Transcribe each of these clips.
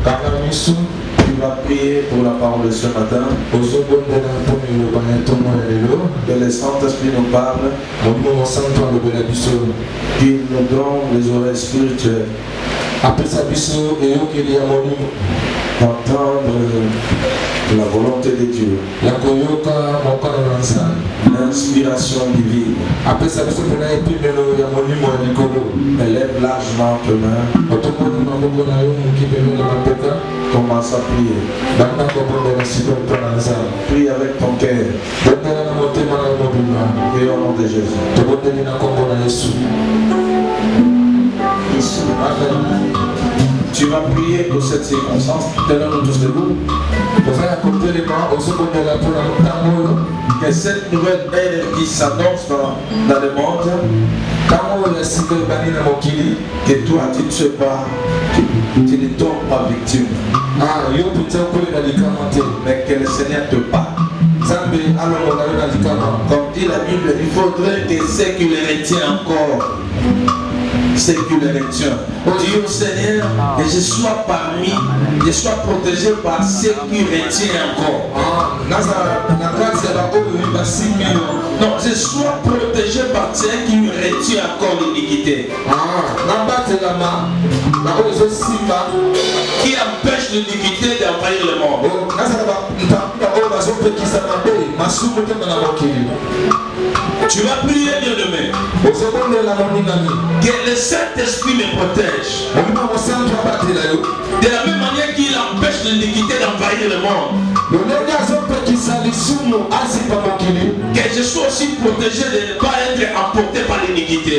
Tu vas prier pour la parole de ce matin. Que le Saint-Esprit nous parle. Qu'il nous donne les oreilles spirituelles. D'entendre la volonté de Dieu. L'inspiration divine. Élève largement tes mains. Commence à prier. Prie avec ton cœur. Et au nom de Jésus. Tu vas prier pour cette circonstance. Tenons-nous tous debout. Que cette nouvelle ère qui s'annonce dans le monde, que toi tu ne sois pas, tu ne tombes pas victime. Mais que le Seigneur te parle. Comme dit la Bible, il faudrait que ce qui les retient encore, c'est que les retient. Dis au Seigneur que je sois parmi, je sois protégé par ceux qui retiennent encore. Non, je sois protégé par ceux qui retiennent encore l'iniquité. Qui empêche l'iniquité d'envahir le monde. Tu vas prier, bien-aimé. Que le Saint-Esprit me protège. De la même manière qu'il empêche l'iniquité d'envahir le monde. Que je sois aussi protégé de ne pas être emporté par l'iniquité.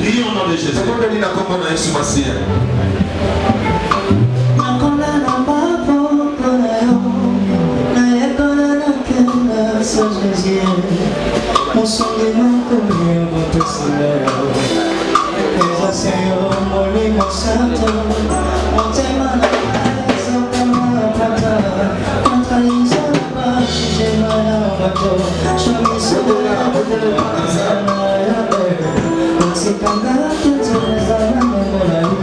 Prions au nom de Jésus. Mon sang est connu votre Seigneur. Les Seigneur, mon lit, mon santo, mon thème à la base, mon thème à la plata, contre les hommes, j'ai mal à bateau, je me suis de la route de la c'est comme la toute les âmes, mon ami.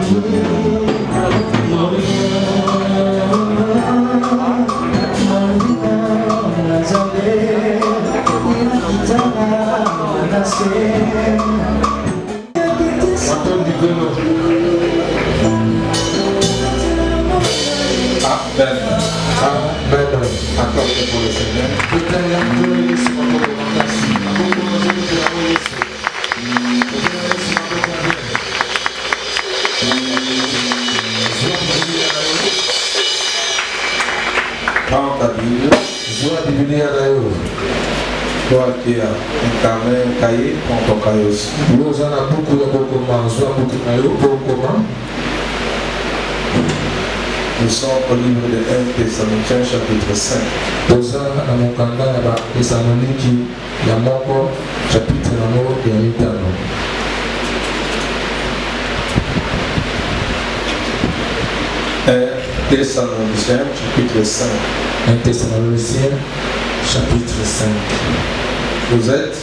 Accordez pour le Seigneur. Prends ta Bible. Toi qui as un carnet, un cahier, prends ton cahier aussi. Nous sommes au livre de 1 Thessaloniciens chapitre 5. Thessaloniciens chapitre 5. 1 Thessaloniciens chapitre 5. Vous êtes.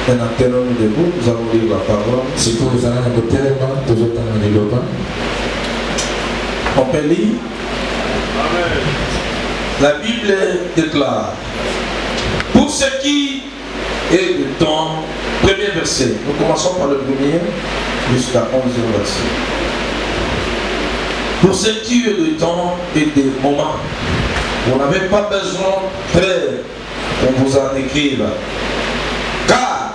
Maintenant, tenons-nous debout, nous allons lire la parole. On peut lire. La Bible déclare: pour ce qui est du temps, premier verset. Nous commençons par le premier jusqu'à 11e verset. Pour ce qui est du temps et des moments, vous n'avez pas besoin qu'on vous en écrive. Car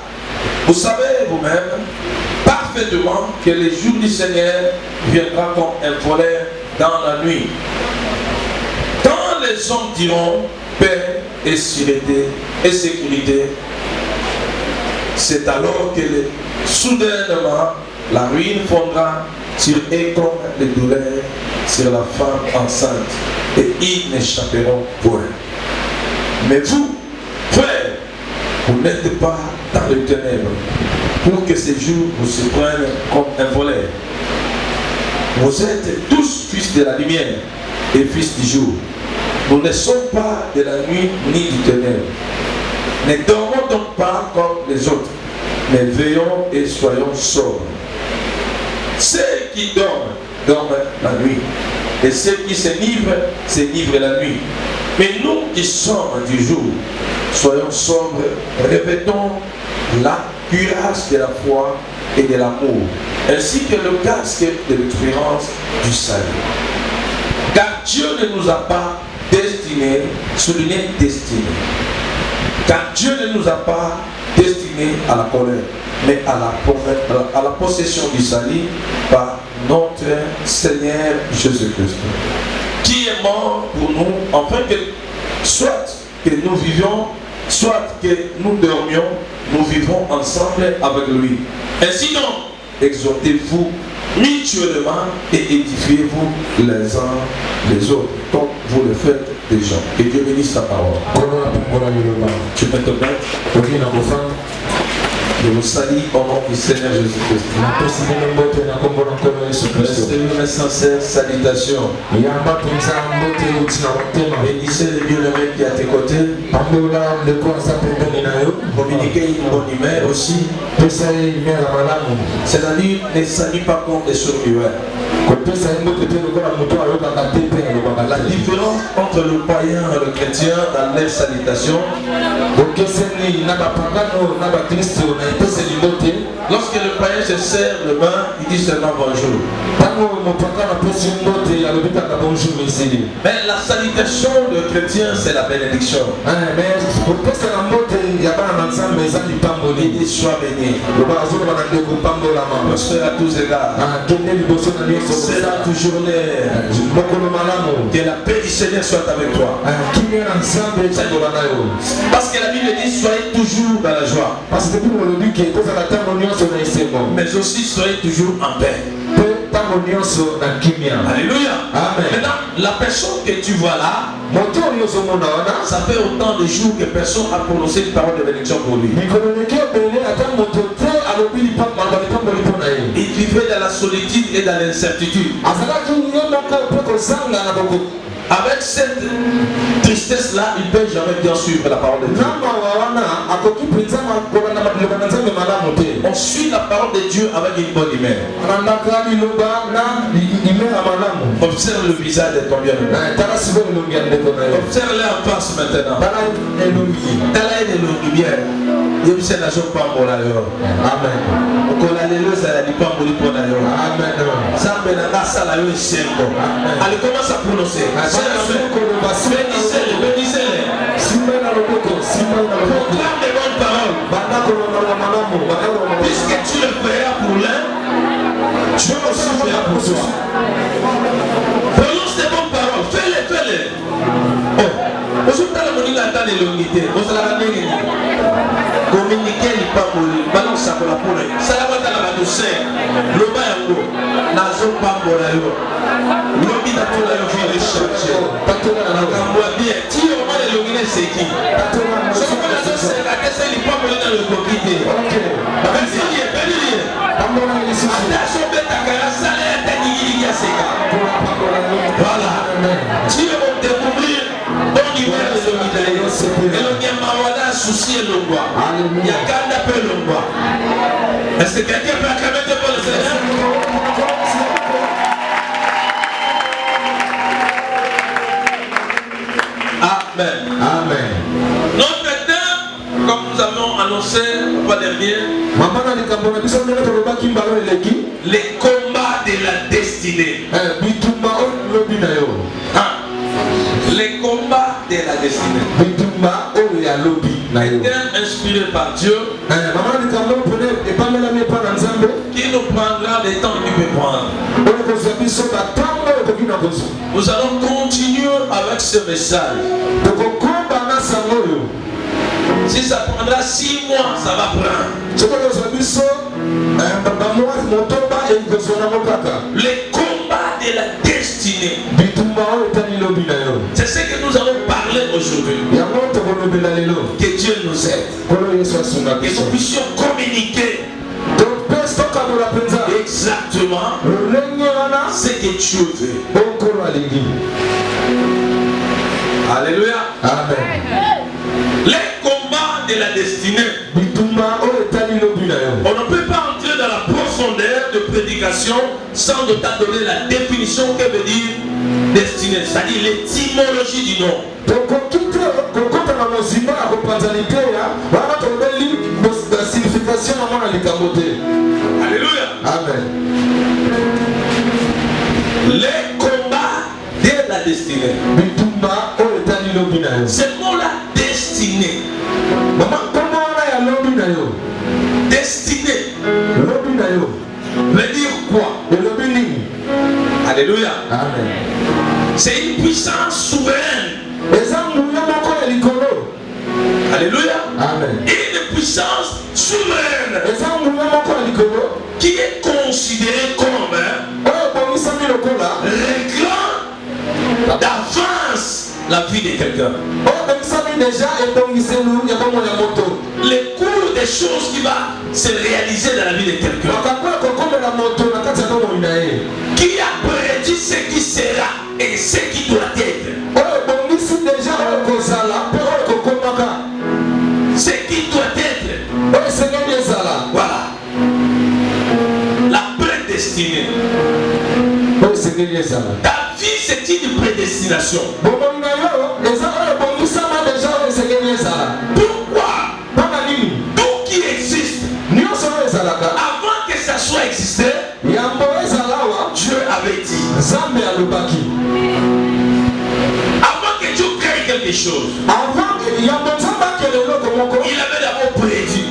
vous savez vous-même parfaitement que le jour du Seigneur viendra comme un volet dans la nuit. Quand les hommes diront paix et sécurité, c'est alors que soudainement la ruine fondra sur eux comme les douleurs sur la femme enceinte, et ils n'échapperont point. Mais vous, frères, vous n'êtes pas dans les ténèbres, pour que ces jours vous se prennent comme un volet. Vous êtes tous fils de la lumière et fils du jour. Nous ne sommes pas de la nuit ni du ténèbre. Ne dormons donc pas comme les autres, mais veillons et soyons sobres. Ceux qui dorment, dorment la nuit. Et ceux qui s'enivrent la nuit. Mais nous qui sommes du jour, soyons sobres, revêtons la cuirasse de la foi et de l'amour, ainsi que le casque de l'espérance du salut. Car Dieu ne nous a pas destinés, souligné destinés. Car Dieu ne nous a pas destinés à la colère, mais à la possession du salut par notre Seigneur Jésus-Christ, qui est mort pour nous, afin que soit que nous vivions, soit que nous dormions, nous vivons ensemble avec lui. Ainsi donc, exhortez-vous mutuellement et édifiez-vous les uns les autres, comme vous le faites déjà. Que Dieu bénisse ta parole. Tu peux te mettre. Je vous salue au nom du Seigneur Jésus-Christ. Une sincère salutation. Bénissez le bien-aimé qui est à tes côtés. Communiquez une bonne humeur aussi. C'est-à-dire, ne salue pas comme des sourds-muets. La différence entre le païen et le chrétien dans leur salutation, lorsque le païen se serre le main, il dit seulement bonjour. Mais la salutation du chrétien, c'est la bénédiction. Il dit sois béni. Prospère à tous égards. Sera toujours l'air. Que la paix du Seigneur soit avec toi. Parce que la Bible dit soyez toujours dans la joie. Mais aussi soyez toujours en paix. Alléluia. Amen. Maintenant, la personne que tu vois là, ça fait autant de jours que personne n'a prononcé une parole de bénédiction pour lui. Il vivait dans la solitude et dans l'incertitude. Avec cette tristesse-là, il ne peut jamais bien suivre la parole de Dieu. On suit la parole de Dieu avec une bonne humeur. Observe le visage de ton bien-aimé. Observe-le en face maintenant. Tala est de lumière. Il y a la joie pas pour l'ailleurs. Amen. On a les lois à la lipa pour l'ailleurs. Amen. Ça me n'a pas ça la loi simple. Allez, commence à prononcer. Bénissez-les, bénissez-les. Proclame des bonnes paroles. Puisque tu le feras pour l'un, Dieu aussi fera pour toi. Prononce des bonnes paroles. Fais-les, fais-les. Oh, aujourd'hui, la monnaie attend les longuités. Vous allez la gagner. Communiquer les paroles. Balance ça pour la poule. Ça va dans la douceur. Le bain, nazo pas pour la yo. L'homme n'a pas la vie de chercher. Bien, tu es au moins de l'illuminé, c'est qui? Ce qu'on a dit, c'est la question du peuple dans le coquille. Merci, béni. Attention, bête à cara, ça l'est à Nigiri Sega. Voilà. Tu es au découvrir ton hiver de l'homidaï. Et l'on y a mawada souci et l'ongwa. Il y a ganda peu l'ongwa. Est-ce que quelqu'un peut acclamer devant le Seigneur? Amen. Amen. Donc maintenant, comme nous avons annoncé le pas dernier, les combats de la destinée. Les combats de la destinée. Quelqu'un inspiré par Dieu qui nous prendra le temps qu'il peut prendre. Nous allons continuer avec ce message. Si ça prendra 6 mois, ça va prendre. Les combats de la destinée. C'est ce que nous allons parler aujourd'hui. Que Dieu nous aide. Que nous puissions communiquer exactement ce que Dieu veut. Alléluia. Amen. Les combats de la destinée. On ne peut pas entrer dans la profondeur de prédication sans ne t'a donné la définition que veut dire destinée, c'est-à-dire l'étymologie du nom. Alléluia. Amen. Les combats de la destinée. Ce mot-là, destinée. Destinée veut dire quoi? Alléluia. Amen. C'est une puissance souveraine. Alléluia. Amen. Une puissance souveraine qui est considérée comme réglant d'avance la vie de quelqu'un. Les cours des choses qui va se réaliser dans la vie de quelqu'un. Qui a prédit ce qui sera et ce qui doit être. Ce qui doit être. Voilà. La prédestinée. Ta vie, c'est une prédestination. Pourquoi? Tout qui existe, avant que ça soit existé, Dieu avait dit. Avant que Dieu crée quelque chose, il avait d'abord prédit.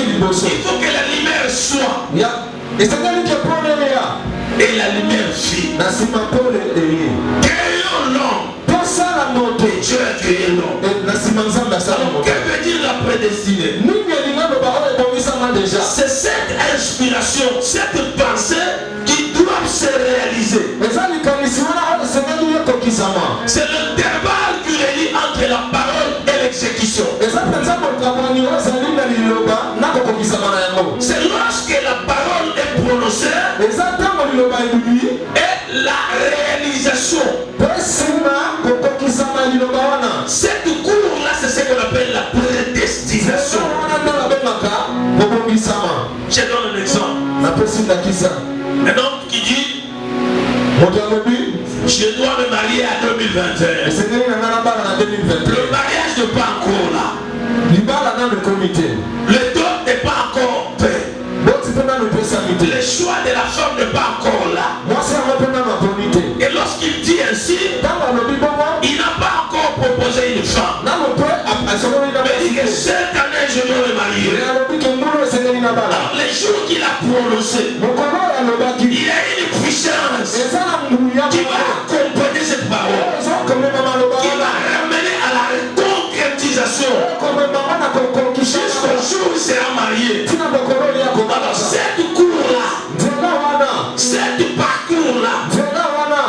Il faut que la lumière soit. Et la lumière fit. Créons l'homme. Et Dieu a créé l'homme. Que veut dire la prédestinée? C'est cette inspiration, cette pensée qui doit se réaliser. C'est l'intervalle qui relie entre la parole et l'exécution. C'est lorsque la parole est prononcée et la réalisation. Cette cour-là, c'est ce qu'on appelle la prédestination. Je donne un exemple. Un homme qui dit, je dois me marier à 2021. Le mariage n'est pas encore là. Le don n'est pas encore fait. Le choix de la femme n'est pas encore là. Et lorsqu'il dit ainsi, il n'a pas encore proposé une femme. Mais il dit que cette année je dois me marier. Alors les jours qu'il a prononcé, il y a une puissance qui va accompagner cette parole, qui va ramener à la concrétisation jusqu'au jour où il sera marié. Alors cette cour-là, cette parcours-là,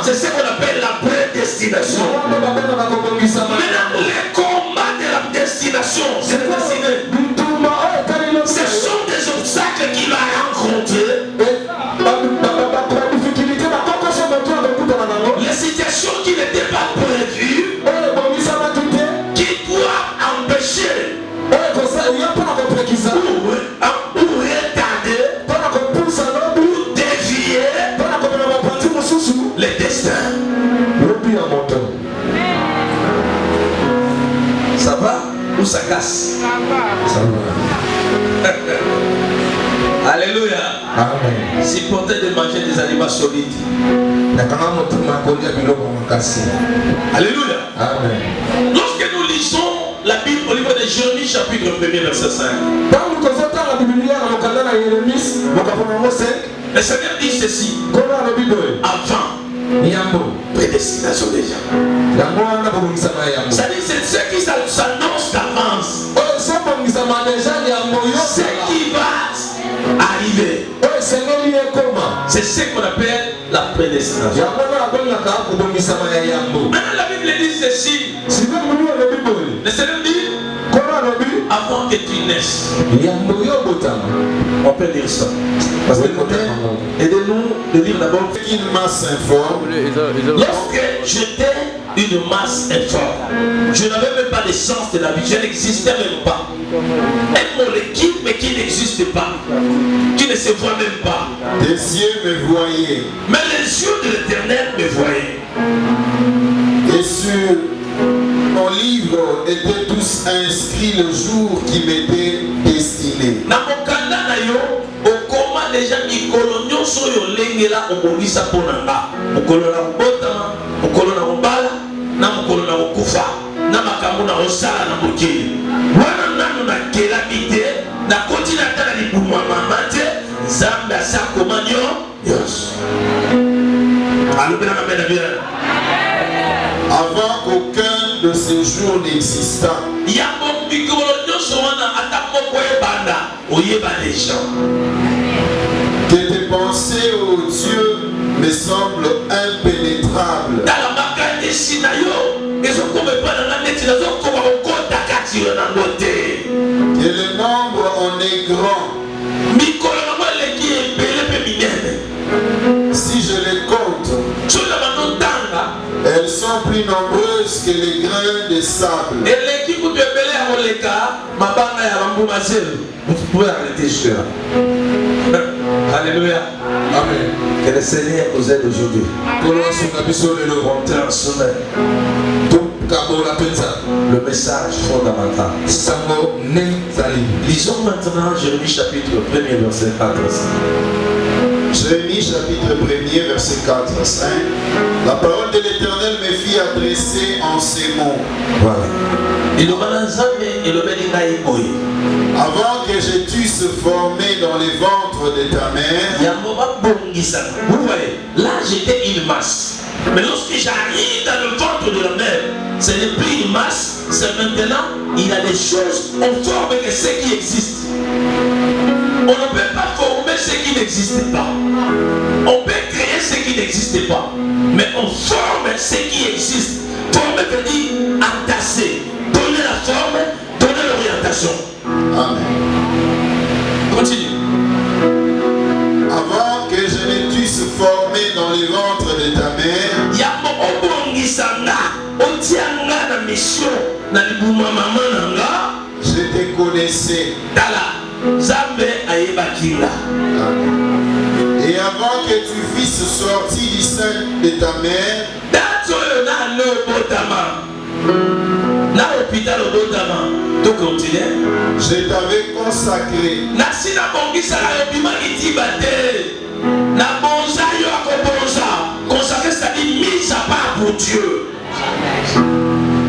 c'est ce qu'on appelle la prédestination. Maintenant, les combats de la destination, c'est la destinée. Ce sont des obstacles qu'il va rencontrer. Les situations qui n'étaient pas prévues, qui doivent empêcher ou retarder ou dévier les destins. Ça va ou ça casse? Ça va. Alléluia. Amen. C'est important de manger des aliments solides. Alléluia. Amen. Lorsque nous lisons la Bible au livre de Jérémie chapitre 1er verset 5, le Seigneur dit ceci. Avant prédestination déjà. C'est-à-dire c'est ce qui s'annonce d'avance. Ce qui va arriver. C'est ce qu'on appelle la prédestination. Maintenant la Bible dit ceci. Le Seigneur dit avant que tu naisses. On peut dire ça. Parce que aidez-nous de lire d'abord une masse informe. Lorsque j'étais une masse informe, je n'avais même pas de sens de la vie, je n'existais même pas. Un molécule mais qui n'existe pas, qui qui ne se voient même pas. Tes yeux me voyaient. Mais les yeux de l'Éternel me voyaient. Et sur mon livre étaient tous inscrits le jour qui m'était destiné. Na mokanda na yo, okoma déjà mikolo nyonso yo lengela obongisa ponanga. Mokolo na botama, mokolo na mbala, na mokolo na okufa, na makambo na osala na mokili. Wana nanu na kela bite, na kontina tala libumwa mamate, Nzambe asa komanyo, yes. Alubina na bien. Avant qu'aucun de ces jours n'existât, que tes pensées, ô Dieu, me semblent impénétrables. Et le nombre en est grand. Si je les compte, elles sont plus nombreuses que les grains de sable. Vous pouvez arrêter jusque là. Alléluia. Amen. Que le Seigneur vous aide aujourd'hui. Le message fondamental. Lisons maintenant Jérémie chapitre 1er verset 4 à 5. Jérémie chapitre 1er verset 4 à 5. La parole de l'Éternel me fit adresser en ces mots. Voilà. Avant que je t'eusse formé dans les ventres de ta mère, vous voyez, là j'étais une masse. Mais lorsque j'arrive dans le ventre de la mère, ce n'est plus une masse, c'est maintenant, il y a des choses, on forme que ce qui existe. On ne peut pas former ce qui n'existe pas. On peut créer ce qui n'existe pas. Mais on forme ce qui existe. Former veut dire entasser, donner la forme, donner l'orientation. Amen. Continue. Avant que je ne t'eusse formé dans les ventres de ta mère, je te connaissais. Et avant que tu fisses sortir du sein de ta mère, je t'avais consacré. Consacré, c'est-à-dire mise à part pour Dieu.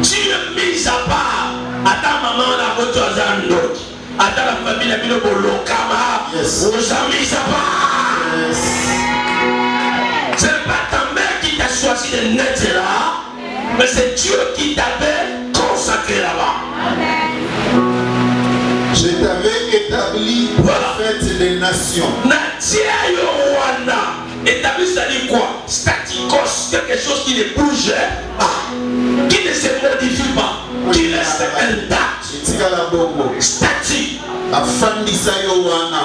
Tu es mise à part. À ta maman, la voiture à Zandok. À ta famille, la ville de Bolokama. Yes. On s'est mise à part. Yes. Ce n'est pas ta mère qui t'a choisi de naître là, mais c'est Dieu qui t'avait consacré là-bas. Je t'avais établi prophète des nations. Natia Yowana. Établi, c'est-à-dire quoi? Staticos, quelque chose qui ne bouge pas, qui ne se modifie pas, qui reste intact. Statique. Afandisa Yowana.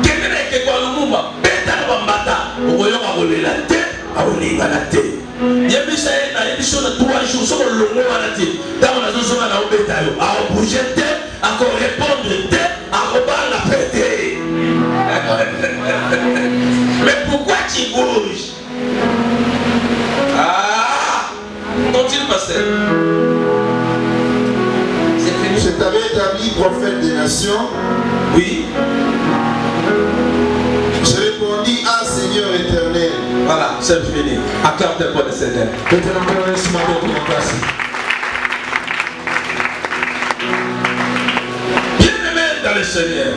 Quelqu'un est quoi le mouvement? Pétale Bambata. Vous voyez, on va la tête, on y va la tête. Il y a mis ça, il y a mis ça 3 jours, sur le long à la tête. Dans la zone, on a pétale. À bouger tête, à répondre tête, à rebattre la pétée. Mais pourquoi tu bouges? Ah! Continue, pasteur. Je t'avais établi prophète des nations. Oui. Je répondis, ah Seigneur éternel. Voilà, c'est fini. Accorde pour le Seigneur. Bien-aimé dans le Seigneur,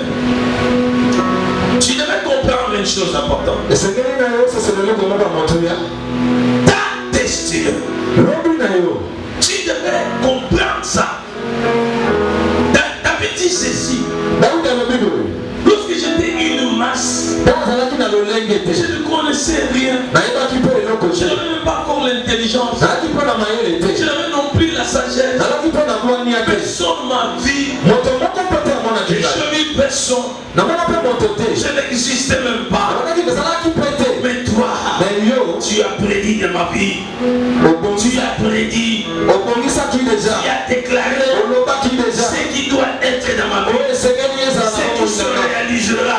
tu devais comprendre une chose importante. Ta destinée. Tu devais comprendre ça. David dit ceci. Lorsque j'étais une masse, je ne connaissais rien. Je n'avais même pas encore l'intelligence. Je n'avais non plus la sagesse. Personne m'a vu. Je vis personne. Je n'existais même pas. Mais toi, tu as prédit de ma vie. Tu as prédit. Tu as déclaré ce qui doit être dans ma vie. Ce qui se réalisera.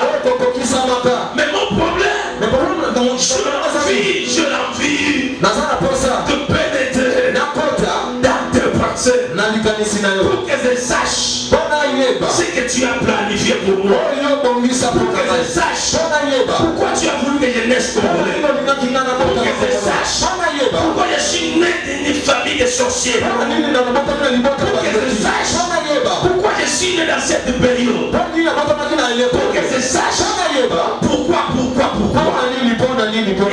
Pour que je sache ce que tu as planifié pour moi. Pour que je sache pourquoi tu as voulu que je naisse congolais. Pour que je sache pourquoi je suis né d'une famille de sorciers. Pour que je sache pourquoi je suis né dans cette période. Pour que je sache pourquoi.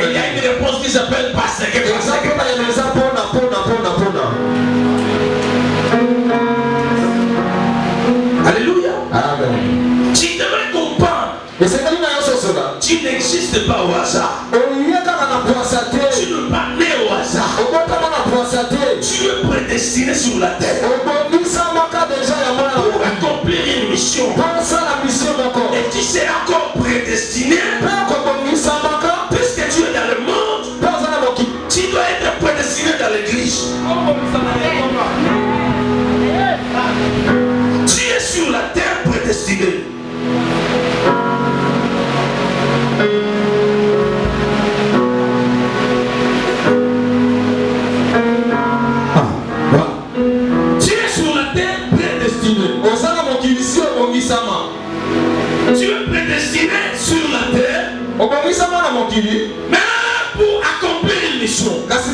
Il y a une réponse qui s'appelle parce que. Alléluia. Amen. Tu devrais comprendre. Tu n'existes pas au hasard. Tu ne pas né au hasard. Tu es prédestiné sur la terre pour accomplir une mission. Et tu seras encore prédestiné puisque tu es dans le monde. Tu dois être prédestiné dans l'église. Tu es sur la terre prédestiné. Tu es sur la terre prédestiné. Tu es prédestiné sur la terre. Mais pour accomplir une mission. Lorsque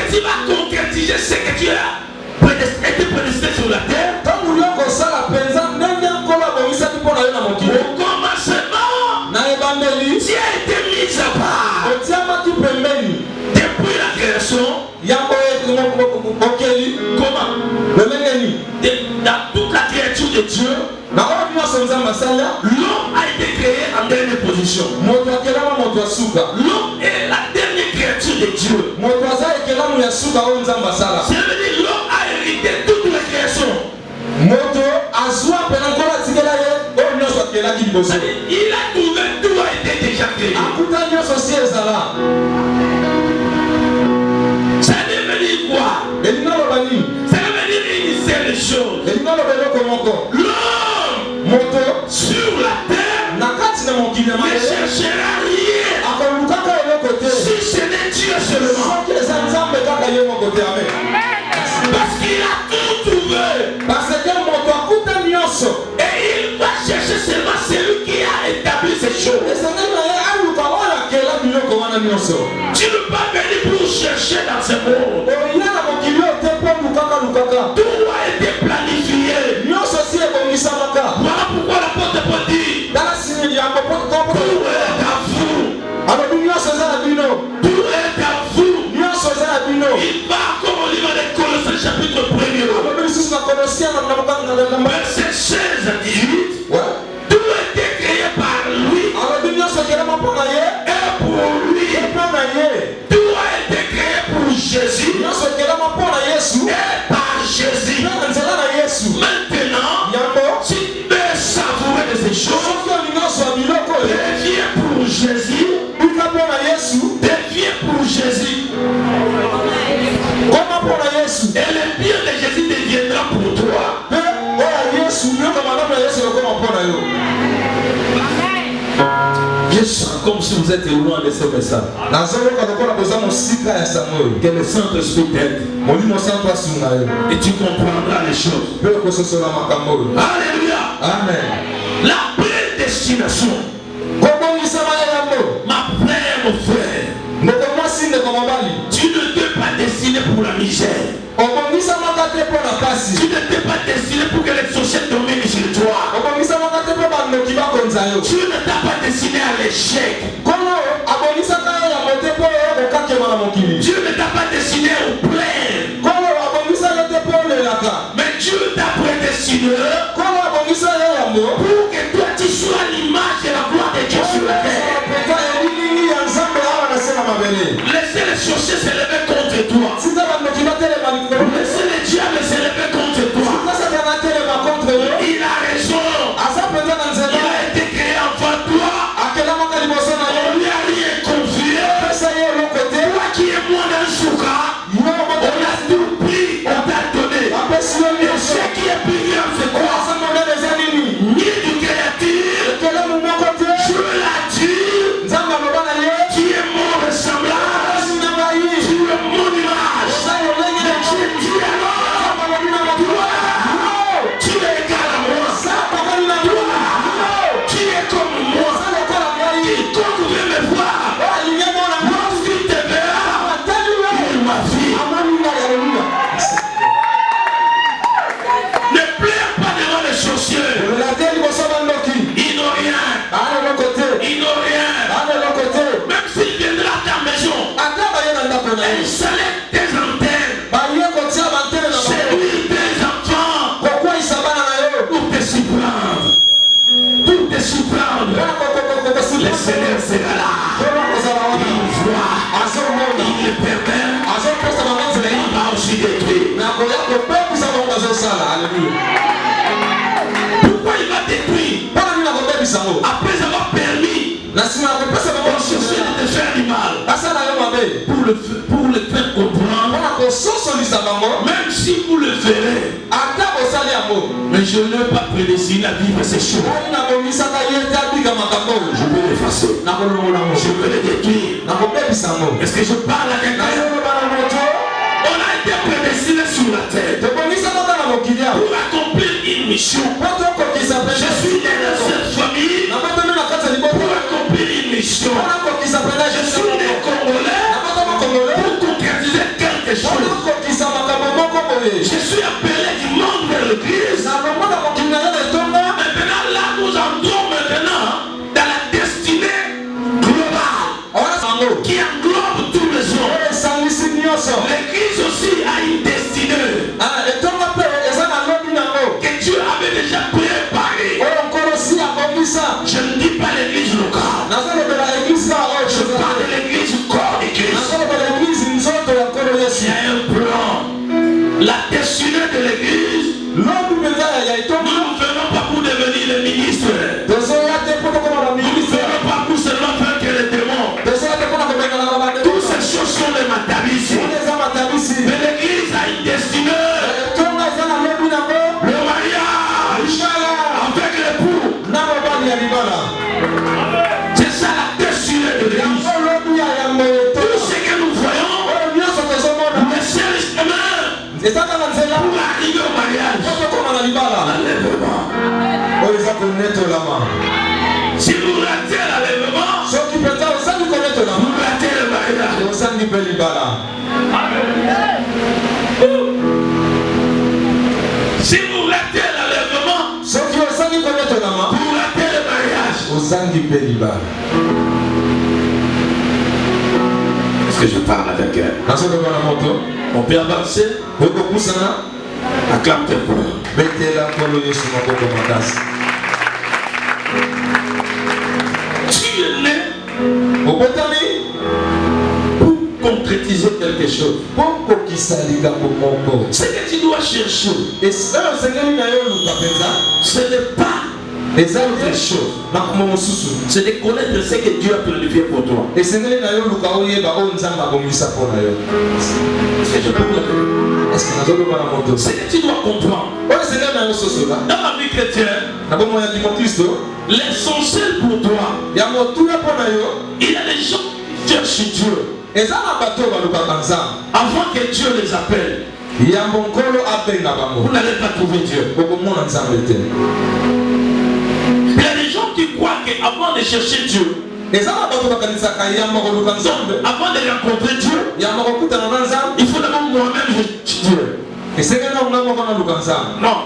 tu vas concrétiser ce que tu as été prédestiné sur la terre. Au commencement, tu as été mis à part. Depuis la création, comment? Dans toute la créature de Dieu, l'homme a été créé en dernière position. L'homme est la dernière créature de Dieu. Ça veut dire l'homme a hérité toute la création. Il a trouvé tout a été déjà créé. Ça veut dire quoi? Ça veut dire une seule chose. L'homme sur la terre ne cherchera rien si ce n'est Dieu seulement. Parce qu'il a tout trouvé. Et il va chercher seulement celui qui a établi ces choses. Tu ne peux pas venir pour chercher dans ce monde. Tout a été planifié. Voilà pourquoi l'apôtre Paul dit tout est à vous. Tout est à vous. Il va comme au livre des Colossiens chapitre 1er. Verset 16 à 18. Tout a été créé par lui. Et pour lui. Tout a été créé pour Jésus. Et par Jésus. Maintenant, si tu veux savourer de ces choses, deviens pour Jésus. Deviens pour Jésus. Et le bien de Jésus deviendra pour toi. Je sens comme si vous êtes loin de ce message. Que le Saint-Esprit t'aide. Et tu comprendras les choses. Alléluia. Amen. La prédestination. Ma frère, mon frère. Tu ne t'es pas destiné pour la misère. Tu ne t'es pas destiné pour que les sociétés dominent sur toi. Tu ne t'as pas destiné à l'échec. Dieu ne t'a pas destiné au plein. Mais Dieu t'a prédestiné pour que toi tu sois l'image de la gloire de Dieu sur la terre. Laissez les sorciers s'élever contre toi. Laissez les diables s'élever contre toi. Il a raison. Il a été créé avant toi. On lui a rien confié. Toi qui es moi d'un soukha, on a tout pris, on t'a donné. Et ce qui est plus grave, c'est quoi? Ni du créature, Dieu l'a dit, qui est mon ressemblance, tu es mon image. chercher de te faire du mal. Pour le faire comprendre. Même si vous le ferez. Mais je n'ai pas prédestiné à vivre ces choses. Je vais l'effacer. Je vais les détruire. Est-ce que je parle à quelqu'un? On a été prédestiné sur la terre pour accomplir une mission. Je suis né dans cette famille pour accomplir une mission. Je suis né congolais pour concrétiser quelque chose. Je suis appelé du monde vers l'église. Maintenant, là, nous entrons maintenant dans la destinée globale qui englobe tous les hommes. L'église aussi a une destinée que Dieu avait déjà préparée. Je ne dis pas l'église locale. Je parle de l'église corps de Christ. Il y a un plan. La destinée de l'église. Nous ne venons pas pour devenir les ministres. Nous ne venons pas pour seulement faire que les démons. Toutes ces choses sont les matabis. Mais l'église a une destinée. Le mariage avec l'époux. C'est ça la destinée de l'église. Tout ce que nous voyons, le seul chemin pour arriver au mariage. L'enlèvement. Si vous ratez l'enlèvement, vous ratez le mariage. Si vous ratez l'enlèvement, vous ratez le mariage. Est-ce que je parle avec elle? On peut avancer. Acclame tes frères. Tu es né pour concrétiser quelque chose. Ce que tu dois chercher, ce n'est pas autre chose. C'est de connaître ce que Dieu a planifié pour toi. Est-ce que je peux ce que tu dois comprendre. Dans la vie chrétienne, l'essentiel pour toi, il y a des gens qui cherchent Dieu avant que Dieu les appelle. Vous n'allez pas trouver Dieu. Il y a des gens qui croient qu'avant de chercher Dieu, avant de rencontrer Dieu, il faut d'abord moi-même chercher Dieu. Non.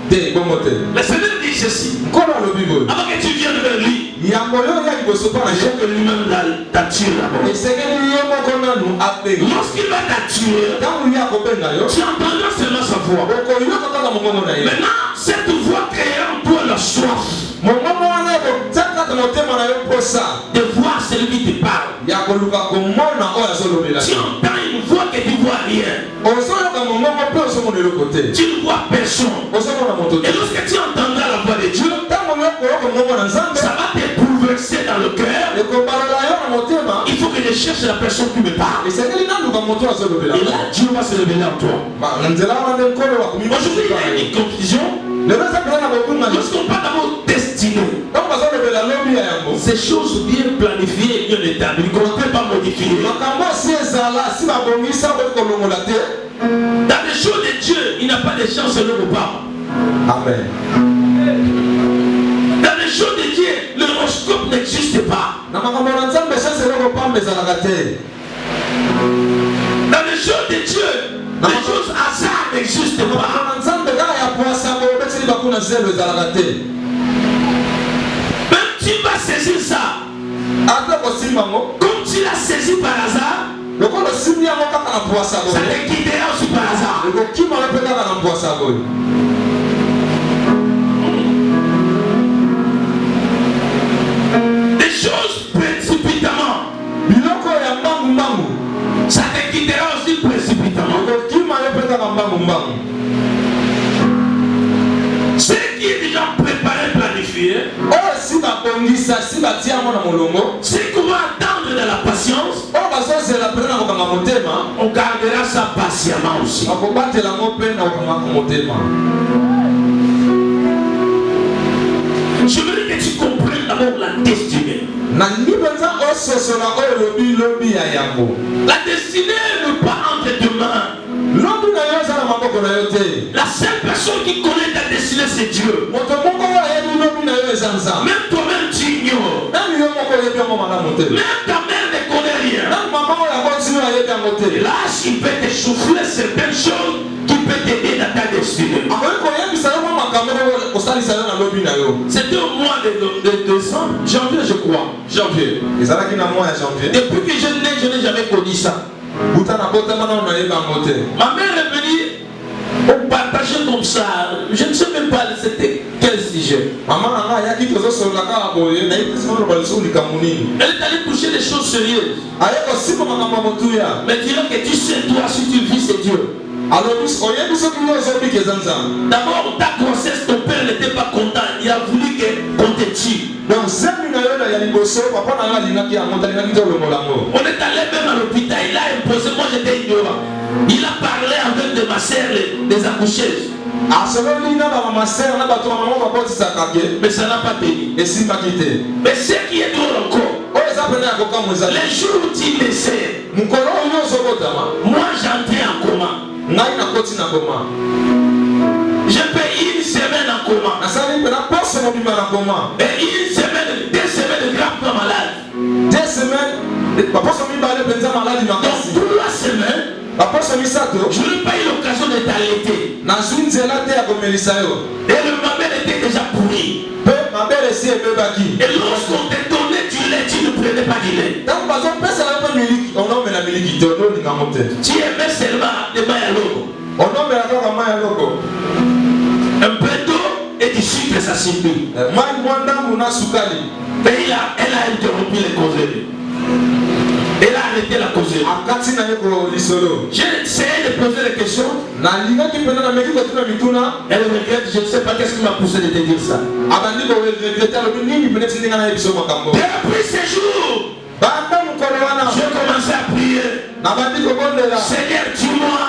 Le Seigneur dit ceci. Avant que tu viennes vers lui, il faut que lui-même t'attire d'abord. Lorsqu'il va t'attirer, tu entendras seulement sa voix. Maintenant, cette voix créera en toi la soif de voir celui qui te parle. Tu entends une voix que tu vois rien. Tu ne vois personne. Et lorsque tu entendras la voix de Dieu, ça va te bouleverser dans le cœur. Il faut que je cherche la personne qui me parle. Et là, Dieu va se révéler en toi. Aujourd'hui, il y a une confusion. Lorsqu'on parle d'amour destiné, ces choses bien planifiées et bien établies, qu'on ne peut pas modifier. Dans les choses de Dieu, il n'y a pas de chance de repas. Amen. Dans les choses de Dieu, l'horoscope n'existe pas. Dans les choses de Dieu, les choses hasard n'existent pas. Même tu vas saisir ça. Comme tu l'as saisi par hasard, ça te quittera aussi par hasard. Des choses précipitamment. Ça te quittera aussi précipitamment. Ce qui est déjà préparé, planifié, C'est qu'on va attendre de la patience, on gardera ça patiemment aussi. Je veux que tu comprennes d'abord la destinée. La destinée n'est pas entre tes mains. La seule personne qui connaît ta destinée, c'est Dieu. Même toi-même, tu ignores. Même ta mère ne connaît rien. Là, il peut te souffler certaines choses qui peuvent t'aider dans ta destinée. C'était au mois de décembre, janvier, je crois. Janvier. Depuis que je n'ai jamais connu ça. Ma mère est venue, on partageait comme ça. Je ne sais même pas c'était quel sujet. Elle est allée toucher des choses sérieuses. Mais dis-leur que tu sais, toi, si tu vis, c'est Dieu. D'abord, ta grossesse, ton père n'était pas content. Il a voulu qu'on te tue. On est allé même à l'hôpital. Il a imposé, moi j'étais ignorant. Il a parlé avec de ma sœur, les accoucheuses. Mais ça n'a pas tenu. Mais ce qui est drôle encore, les jours où tu le sais, moi j'entrais en coma. Je paye une semaine en coma. Et une semaine, 2 semaines de gravement malade. 2 semaines. Donc 3 semaines. Je n'ai pas eu l'occasion de t'allaiter. Et ma mère était déjà pourrie. Et lorsqu'on te donnait du lait, tu ne prenais pas du lait. Tu aimais seulement des maillots. Un peu d'eau et du sucre, ça suffit. Mais elle a interrompu les causeries. Elle a arrêté la causerie. J'ai essayé de poser des questions. Elle regrette, je ne sais pas qu'est-ce qui m'a poussé de te dire ça. Depuis ce jour, j'ai commencé à prier. Seigneur, dis-moi,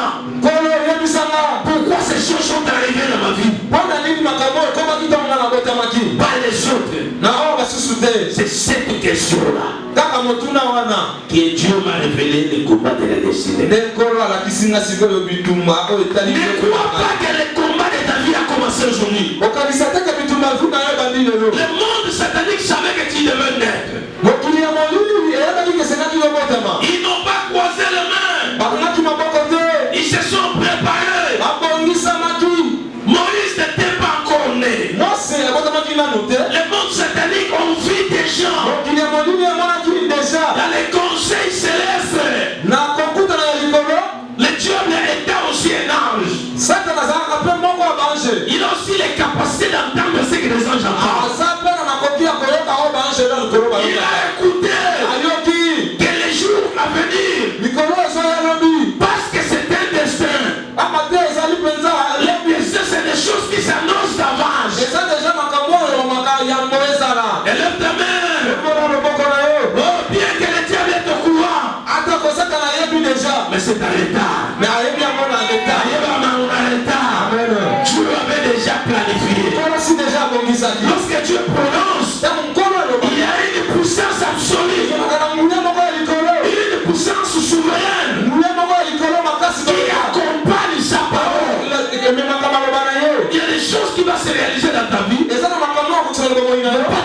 pourquoi ces choses sont arrivées dans ma vie? Pas les autres. C'est cette question-là que Dieu m'a révélé le combat de la destinée. Ne crois pas que le combat de ta vie a commencé aujourd'hui. Le monde satanique savait que tu devais naître. Ils n'ont pas croisé les mains. Ils se sont préparés. Moïse n'était pas encore né. Le monde satanique ont vu des gens dans les conseils célestes. Le diable était aussi un ange. Il a aussi les capacités d'entendre ce que les anges entendent. Il a écouté que les jours à venir, parce que c'est un destin. Les destins, c'est des choses qui s'annoncent d'avance. Élève ta main. Oh, bien que le diable est au courant. Mais c'est à l'état. Dieu avait déjà planifié. Lorsque Dieu prononce, il y a une puissance absolue. Une puissance souveraine qui accompagne sa parole. Il y a des choses qui vont se réaliser dans ta vie. Pas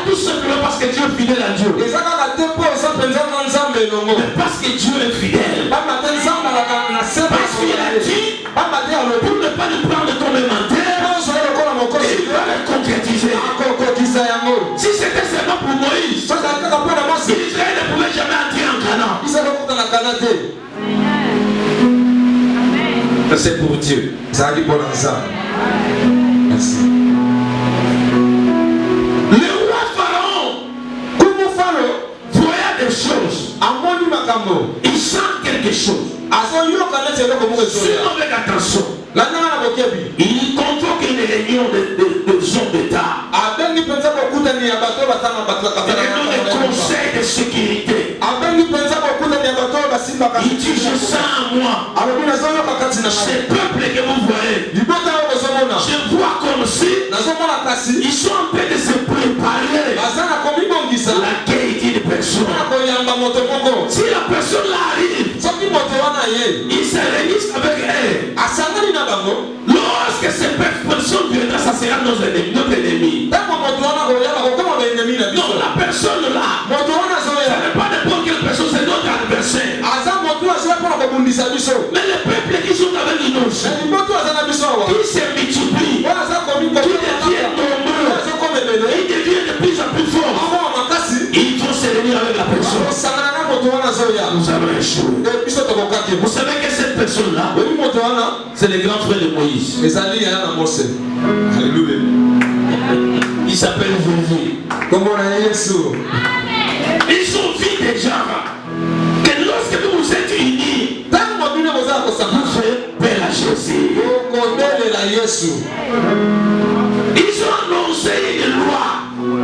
tout simplement parce que Dieu est fidèle à Dieu. Mais parce que Dieu est fidèle. Parce qu'il a dit, pour ne pas le prendre comme un menteur, il va le concrétiser. Si c'était seulement pour Moïse, Israël ne pouvait jamais entrer en Canaan. C'est pour Dieu. Merci. Le roi Pharaon voyait des choses. Il sent quelque chose. Sinon, avec attention, il convoque une réunion de hommes d'État. ya bato batana batana. Il donne des conseils de sécurité. Abengi penza bakuna ya bato basimba ka. Il dit je sens en moi. Alobi nazoyo bakati na Ces peuples que vous voyez. Libota yo bozomona. Je vois comme si Nazomona kasi. ils sont en train de se préparer. Bazana komi bongisa. La qualité de personne. Koyamba moto moko. Si la personne là arrive, Soki moto wana ye. il se réunissent avec elle. Asangani na bango. Lorsque ces personnes viendront, ça sera notre ennemi. Tango moto wana koyamba kokoma ba ennemi na biso. Non, la personne là, Moto wana ce zoya. n'est pas n'importe quelle personne, c'est notre adversaire. Aza moto azoya pona kobundisa biso. Mais les peuples qui sont avec nous, Na liboto azana biso wa. qui se multiplient, Wana za komi qui deviennent nombreux, Azo komebele. ils deviennent de plus en plus forts. Amo makasi. Ils vont se réunir avec la personne. Osangana na moto wana zoya. Nous allons échouer. Et biso tokokaki. Vous savez que cette personne-là, Oyi moto wana c'est le grand frère de Moïse. ezali ya na Mose. Alléluia. Il s'appelle Jésus. Kombo na Yesu. Ils ont vu déjà que lorsque vous êtes unis, Tango bino boza vous kosangana. faites paix à Jésus. Okobelela Yesu. Ils ont annoncé une loi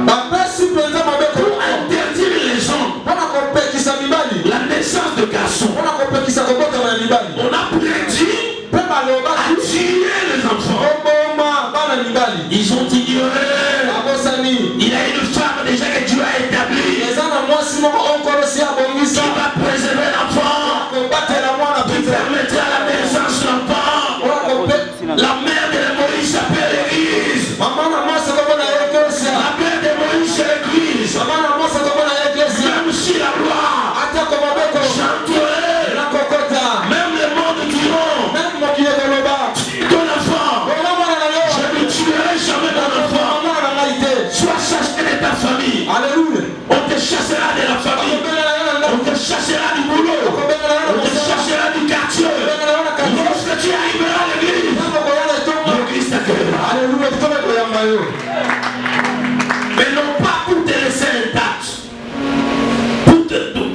Bapesi penza mabeko. pour interdire les hommes Wana kopekisa mibali. la naissance de garçons. Wana kopekisa kobotama ya mibali. On a prédit Pe baloba à tuer les enfants. koboma bana mibali. Ils ont ignoré. Abosani. Il y a une femme déjà que Dieu a établie Eza na mwasi moko onkolosi qui abongisa. va préserver l'enfant, Kobatela mwana qui pete. permettra la naissance de l'enfant. Wana kope. La mère de Moïse s'appelle l'Église. Mama na mwasi kobona eklesia. La mère de Moïse c'est l'Église. Mama na mwasi kobona eklesia. Même si la loi Ata ko mabeko. chanterait, Na kokota. même le monde diront, Même mokile koloba. ton enfant, Kona mwana na yo. je ne tuerai jamais ton enfant. Mwana na ngai te. Sois chassé de ta famille. Alléluia. On te chassera de la famille. Kobelela yo na On te chassera du boulot. Kobelela yo On te na chassera du quartier. Kobelela yo na kati. Lorsque tu arriveras à l'église, Tango koyana etongo. l'église t'accueillera. Alléluia. Tome koyamba yo. Mais non pas pour te laisser intact.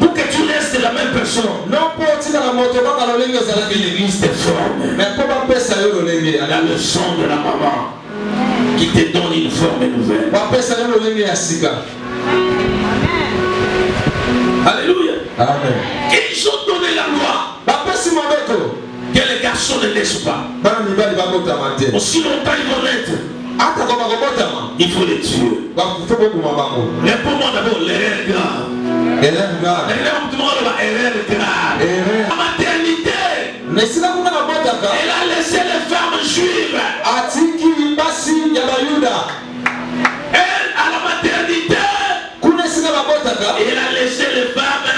Pour que tu restes la même personne. Non po otikala moto kaka lolenge ezalaki. L'église te forme. Mais po bapesa yo lolenge. La leçon de la maman qui te donne une forme nouvelle. Bapesa yo lolenge ya sika. Alléluia. Amen. Ils ont donné la loi Bapesi mabeko. que les garçons ne naissent pas. Bana mibali babotama te. Aussi longtemps ils vont naître, Ata ko bakobotama. il faut les tuer. Bakufa bokuma bango. Réponds-moi d'abord l'erreur grave. Erreur grave. L'erreur grave. Erreur. La maternité, Na esika kuna babotaka. elle a laissé les femmes juives. Atiki basi ya bayuda. Elle, à la maternité, Kuna esika babotaka. elle a laissé les femmes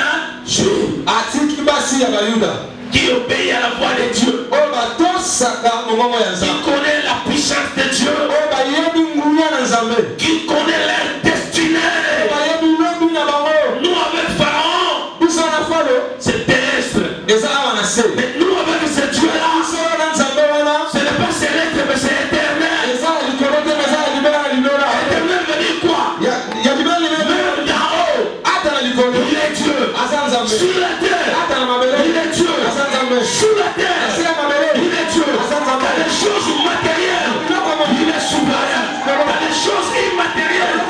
juives Atiki basi ya bayuda. qui obéissent à la voix de Dieu, Oyo batosaka mongongo ya qui Nzambe. connaissent la puissance de Dieu, Oyo bayebi nguya na Nzambe. qui connaissent leur destinée. Bayebi lobi na bango. Nous avec Pharaon, Biso na falo. c'est terrestre. Eza awa na se. Mais nous avec ce Dieu-là, Biso na Nzambe wana. ce n'est pas terrestre, mais c'est éternel. Eza na likolo te mais eza na libela na libela. Éternel veut dire quoi? Ya libela libela. Même d'en haut, Ata na likolo. il est Dieu. Asa Nzambe. Sur la terre, Ata na mabele. il est Dieu. Asa Nzambe. Sur la terre, Asa mabele. il est Dieu. Asa Nzambe. Dans les choses matérielles, il est souverain. Dans les choses immatérielles,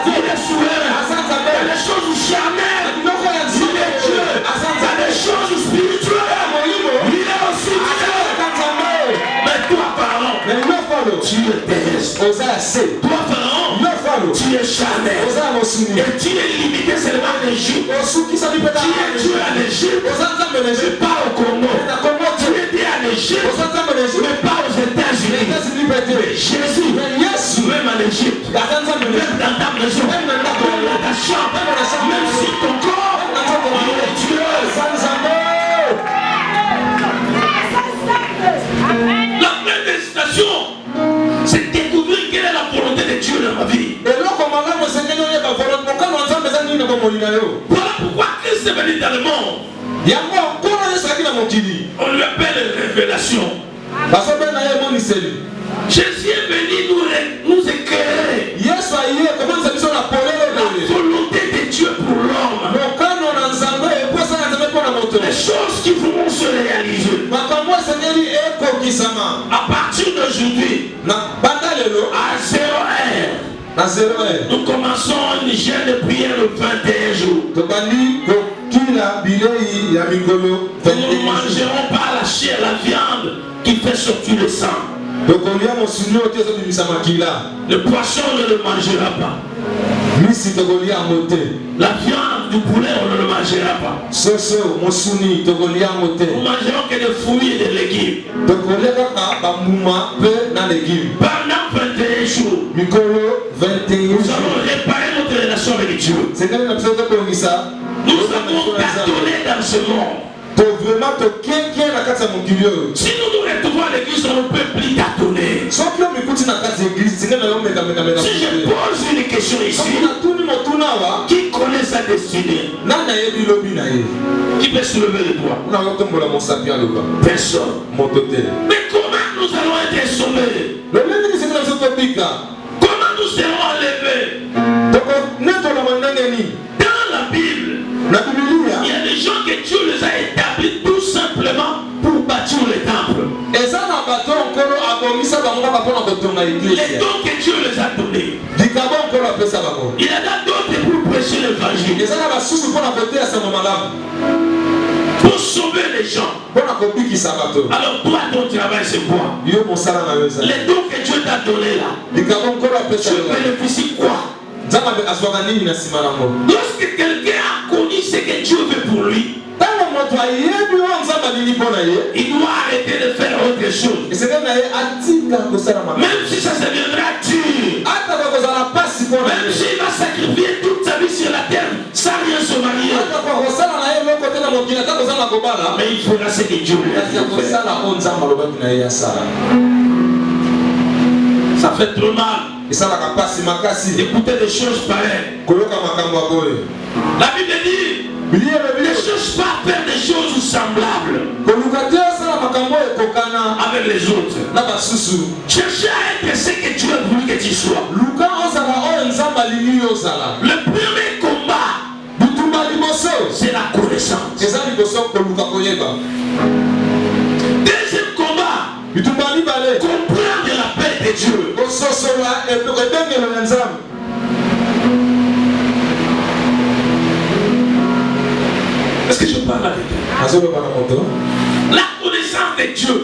il est souverain. Dans les choses charnelles, il est Dieu. Dans les choses spirituelles, il est aussi Dieu. Mais toi, Pharaon, tu es terrestre. Toi, Pharaon, tu es charnel. Et tu es limité seulement en Égypte. Tu es Dieu en Égypte, mais pas au Congo. Tu es Dieu en Égypte, mais pas aux États-Unis. Jésus, même en Égypte, même dans ta maison, même dans ta chambre, même si ton corps, il est Dieu. La première destination, c'est découvrir quelle est la volonté de Dieu dans ma vie. Voilà pourquoi Christ est venu dans le monde. On lui appelle révélation. Jésus est venu nous éclairer la volonté de Dieu pour l'homme. Les choses qui vont se réaliser à partir d'aujourd'hui, à 0 heure, Nous commençons une gêne de prière le 21 jours. Nous ne mangerons pas la chair, la viande qui fait sortir le sang. Le poisson on ne le mangera pas. La viande du poulet on ne le mangera pas. Nous mangerons que des fruits et des légumes. Pendant 21 jours, nous allons réparer notre relation avec Dieu. Nous avons tâtonné dans ce monde. Si nous nous retrouvons à l'église, on ne peut plus tâtonner. Si je pose une question ici, qui connaît sa destinée? Qui peut soulever le doigt? Personne. Mais comment nous allons être sauvés? Comment nous serons enlevés? Dans la Bible, il y a des gens que Dieu les a établis tout simplement pour bâtir le temple. Les dons que Dieu les a donnés. Il y en a d'autres pour prêcher l'évangile. Pour sauver les gens. Alors toi ton travail c'est quoi? Les dons que Dieu t'a donnés là, tu bénéficies quoi? Lorsque quelqu'un a connu ce que Dieu veut pour lui, il doit arrêter de faire autre chose. Même si ça deviendra dur, même s'il va sacrifier toute sa vie sur la terre sans rien se marier, mais il fera ce que Dieu lui a dit. Ça fait trop mal d'écouter des choses pareilles. La Bible dit ne cherche pas à faire des choses semblables avec les autres. Cherchez à être ce que Dieu a voulu que tu sois. Le premier combat, c'est la connaissance. Deuxième combat, comprendre la paix de Dieu. Est-ce que je parle avec toi? La connaissance de Dieu.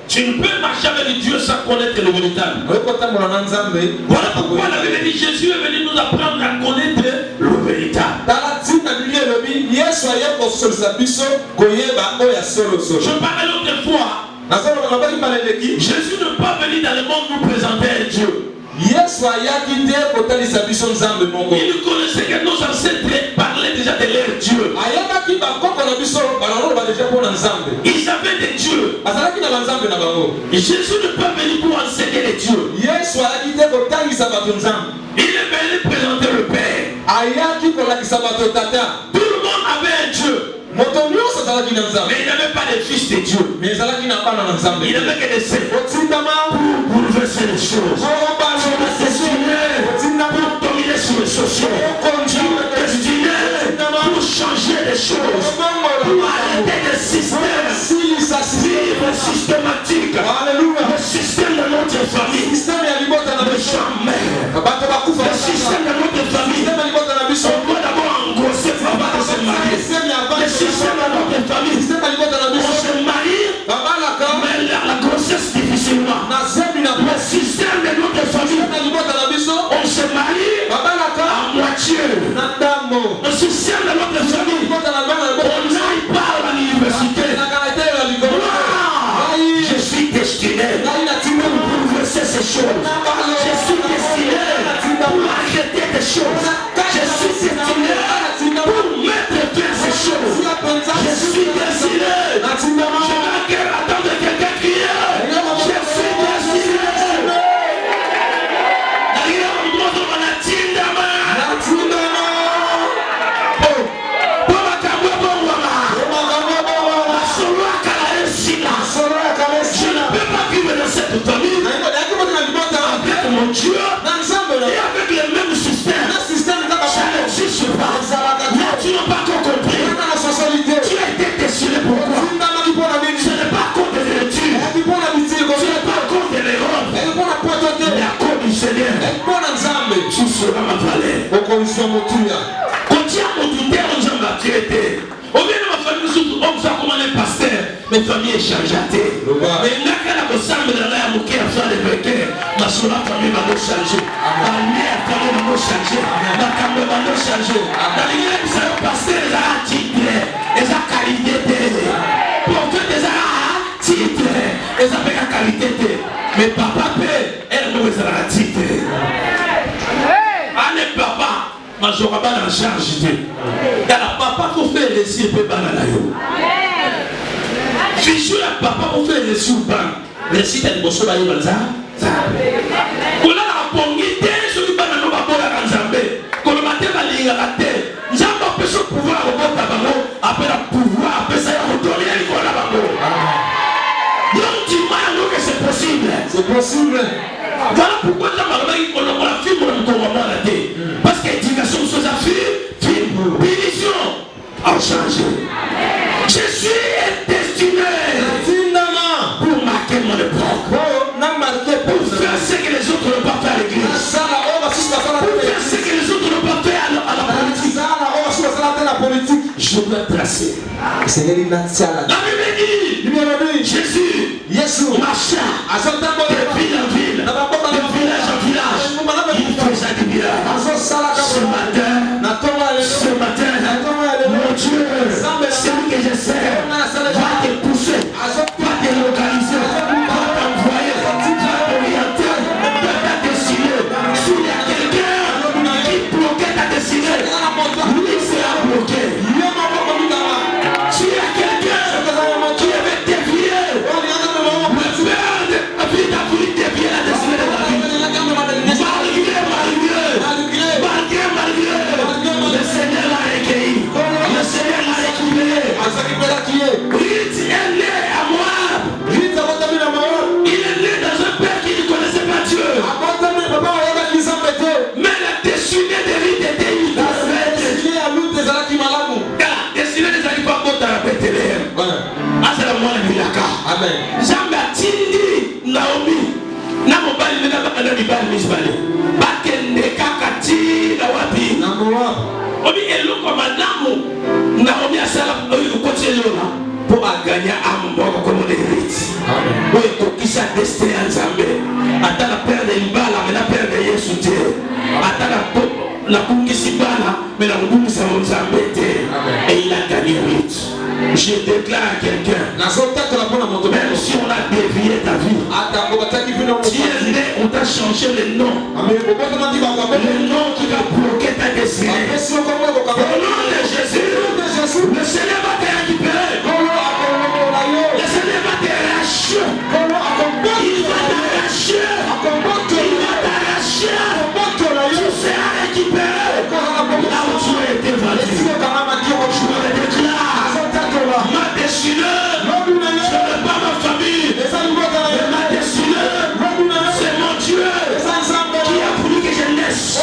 Tu ne peux marcher avec Dieu sans connaître le véritable. Voilà pourquoi la Bible dit Jésus est venu nous apprendre à connaître le véritable. Je parlais l'autre fois. Jésus n'est pas venu dans le monde nous présenter un Dieu. Il connaissait que nos ancêtres parlaient déjà de leur Dieu. Ils avaient des dieux. Et Jésus n'est pas venu pour enseigner les dieux. Il est venu présenter le Père. Tout le monde avait un Dieu. Mais il n'avait pas de fils de Dieu. Il n'avait que des saints. Pour bouleverser les choses. Pour dominer sur les sociaux. Pour changer les choses. Pour arrêter le système. Vivre systématique. Le système de notre famille. Ne jamais. Le système de notre famille. On doit d'abord engrosser avant de se marier. Le système de notre famille. On se marie. Mais la grossesse difficilement. Le système de notre famille. On se marie à moitié. Le système de notre famille. On n'aille pas à l'université. Je suis destiné pour bouleverser ces choses. Je suis destiné pour arrêter des choses. Je suis destiné pour mettre fin à ces choses. Je suis destiné. Je vais attendre quelqu'un crier. Je suis destiné. Mon Dieu et avec le même système sera ma valeur. okozwa motuya Kotia mon douter aux gens d'activité. Au bien de ma famille, on vous a commandé pasteur, mes familles échangent à terre. Mais il n'y a qu'à la ressemble de la mouquée à faire les vêtements. Ma soeur famille va nous changer. Ma mère famille va nous changer. Ma caméra va nous changer. Dans l'église, ça va passer les articles, les qualité. Pour que des articles, les la qualité. Mais papa paie, elle nous les articles. Allez, papa. Ma joie pas dans charge de la papa pour faire les yeux peut pas la yo. Fichu la papa pour faire les yeux pas. Les sites à l'émotion va y avoir ça. Pour la pongité sur le banano va pour la ganzambe. Quand le matin va lire la tête. J'aime pas ce pouvoir au bon tabac. Après la pouvoir, après ça y a retourné à l'école là-bas. Donc dis-moi nous que c'est possible. c'est possible. Voilà pourquoi la film on la tête. Parce que l'éducation de la film, bénédiction a changé. Jésus est destiné pour marquer mon époque. Pour faire ce que les autres n'ont pas fait à l'église. Pour faire ce que les autres n'ont pas fait à la politique. Je dois tracer. La Bible dit Jésus marcha de ville en ville, de village en village. Il faisait du bien. Ce matin, mon Dieu, celui que je sers va te pousser, va te localiser, va t'envoyer, va t'orienter, va ta destinée. S'il y a quelqu'un qui bloquait ta destinée, lui sera bloqué. S'il y a quelqu'un qui avait dévié, le père de la vie a voulu dévier la destinée de la vie. Malgré, le Seigneur l'a recueilli. Le Seigneur l'a récupéré. Ruth est né à Moab. Il est né dans un père qui ne connaissait pas Dieu. Mais la destinée de Ruth était une la destinée des animaux pour la Bethléem. Ah, c'est la moelle de Yaka. Jamais Tindi Naomi. Namobali n'a pas de bal misbalé. Bakende kakati na wapi. Obi eloko madame Naomi asala continue là pour gagner à mon comme des rites. Oui, pour qui ça destin en Zambé. Attends la père de Mbala, mais la père de Yesu Dieu. Attends la bungi Sibala, mais la bungi Zambé. Et il a gagné vite. Je déclare à quelqu'un, même si on a dévié ta vie, tu es né, on t'a changé le nom. Le nom qui va bloquer ta destinée. Au nom de Jésus, le Seigneur va te récupérer. Le Seigneur va te racheter. Il va t'arracher. Il va t'arracher. Tu seras récupéré. Là où tu as été vendu. Je me déclare. Ma destinée, ce n'est pas ma famille. Mais ma destinée, c'est mon Dieu qui a voulu que je naisse.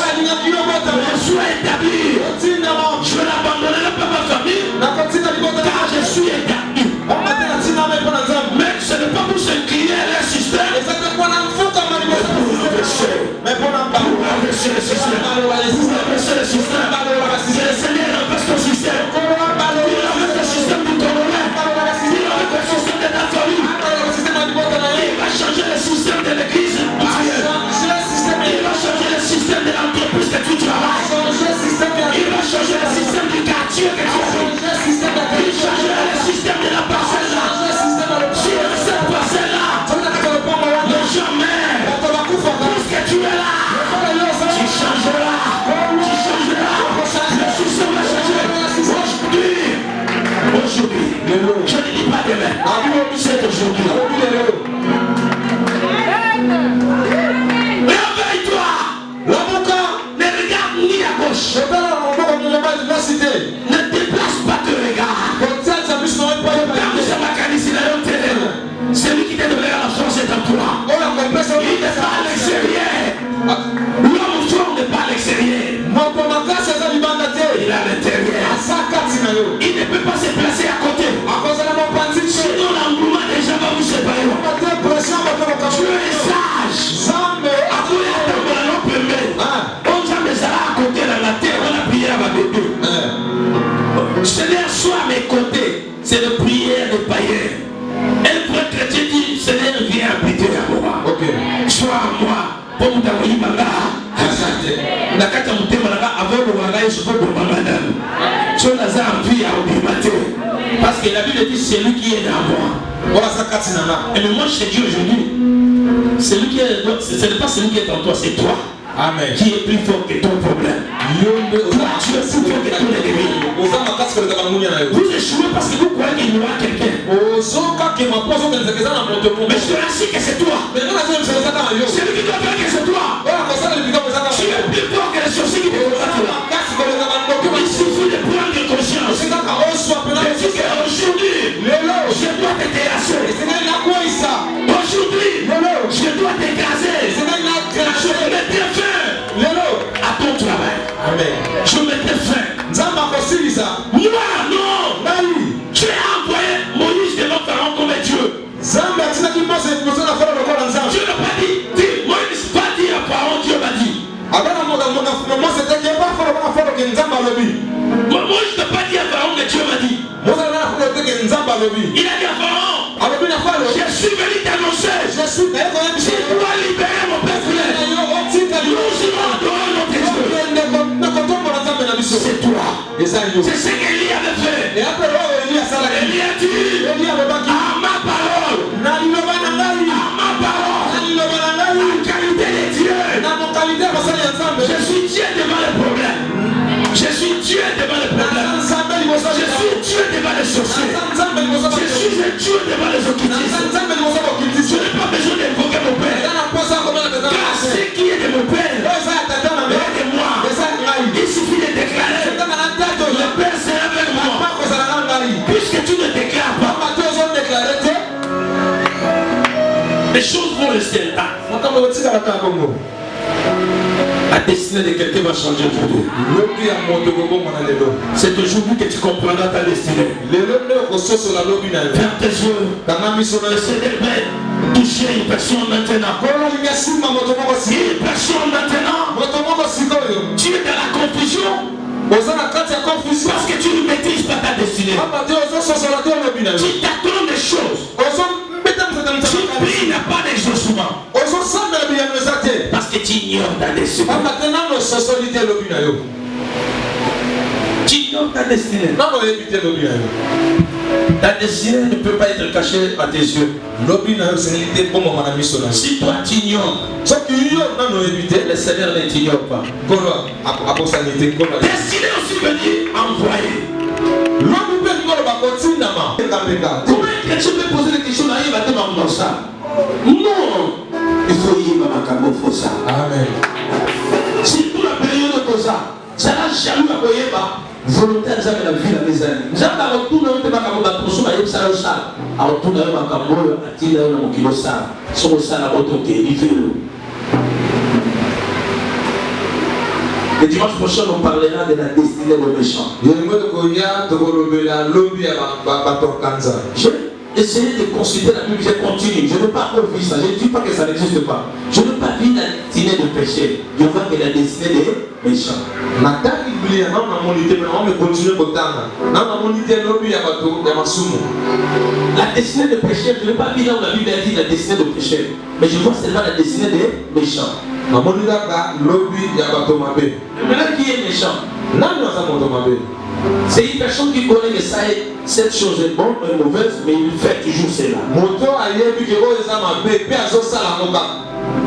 pour vous t'envoyer manga. Nakata mutema nanga avant le manga je peux pour madame. Sur la zampi à obimate. Parce que la Bible dit c'est lui qui est dans moi. Voilà ça katinana. Et moi je te dis aujourd'hui, c'est lui qui est, ce n'est pas celui qui est en toi, c'est toi. Amen. Qui est plus fort que ton problème. Toi, tu es plus fort que ton ennemi. Vous échouez parce que vous croyez qu'il y aura quelqu'un. Mais je te rassure que c'est toi. C'est lui qui doit faire que c'est toi. Tu es plus fort que les sorciers qui te combattent. Il suffit de prendre conscience. Et dire qu'aujourd'hui, je dois te terrasser. Aujourd'hui, je dois t'écraser. Je vais mettre fin à ton travail. Amen. Je mettrai fin. Moi, non. Tu as envoyé Moïse devant Pharaon comme Dieu. Dieu n'a pas dit, Moïse pas dit à Pharaon, Dieu m'a dit. Moïse n'a pas dit à Pharaon que Dieu m'a dit. Il a dit à Pharaon, je suis venu t'annoncer. Je dois libérer mon peuple. Nous allons adorer notre Dieu. C'est toi. C'est ce qu'Élie avait fait. Élie a dit, à ma parole, la qualité de Dieu. Je suis Dieu devant les problèmes. Je suis Dieu devant les problèmes. Je suis Dieu devant les sorciers. Je suis un Dieu devant les occultistes. Je n'ai pas besoin d'évoquer mon Père. Car ce qui est de mon Père est de moi. Il suffit de déclarer. Le Père sera avec moi. Puisque tu ne déclares pas, les choses vont rester intactes. La destinée de quelqu'un va changer aujourd'hui. C'est aujourd'hui que tu comprendras ta destinée. Ferme tes yeux. Essaie de toucher une personne maintenant. Une personne maintenant. Tu es dans la confusion. Parce que tu ne maîtrises pas ta destinée. Tu t'attends des choses. Tu pries, n'a pas d'exaucement. Parce que tu ignores ta destinée. Tu ignores ta destinée. Ta destinée ne peut pas être cachée à tes yeux. Si toi tu ignores, le Seigneur ne t'ignore pas. Destinée aussi veut dire envoyer. Comment est-ce que tu peux poser des questions là, il va te demander ça? Non, il faut y aller ça. Amen. Si toute la période de ça, ça n'a jamais accoyé pas. Volontaire, ça la vie la maison. J'ai pas retourné au tema comme la personne aille ça ça. A retourner au macambo, a tiré dans mon kilo ça. Sur ça la moto qui est livrée. Le dimanche prochain, on parlera de la destinée des méchants. J'ai essayé de consulter la Bible, j'ai continué. Je ne veux pas encore vivre ça. Je ne dis pas que ça n'existe pas. Je ne veux pas vivre la destinée de péché. Je veux que la destinée des méchants. La destinée de péché, je ne veux pas vivre dans la Bible dit la destinée de péché. Mais je vois seulement la destinée des méchants. Maintenant, qui est méchant? C'est une personne qui connaît que ça est, cette chose est bonne ou mauvaise, mais il fait toujours cela.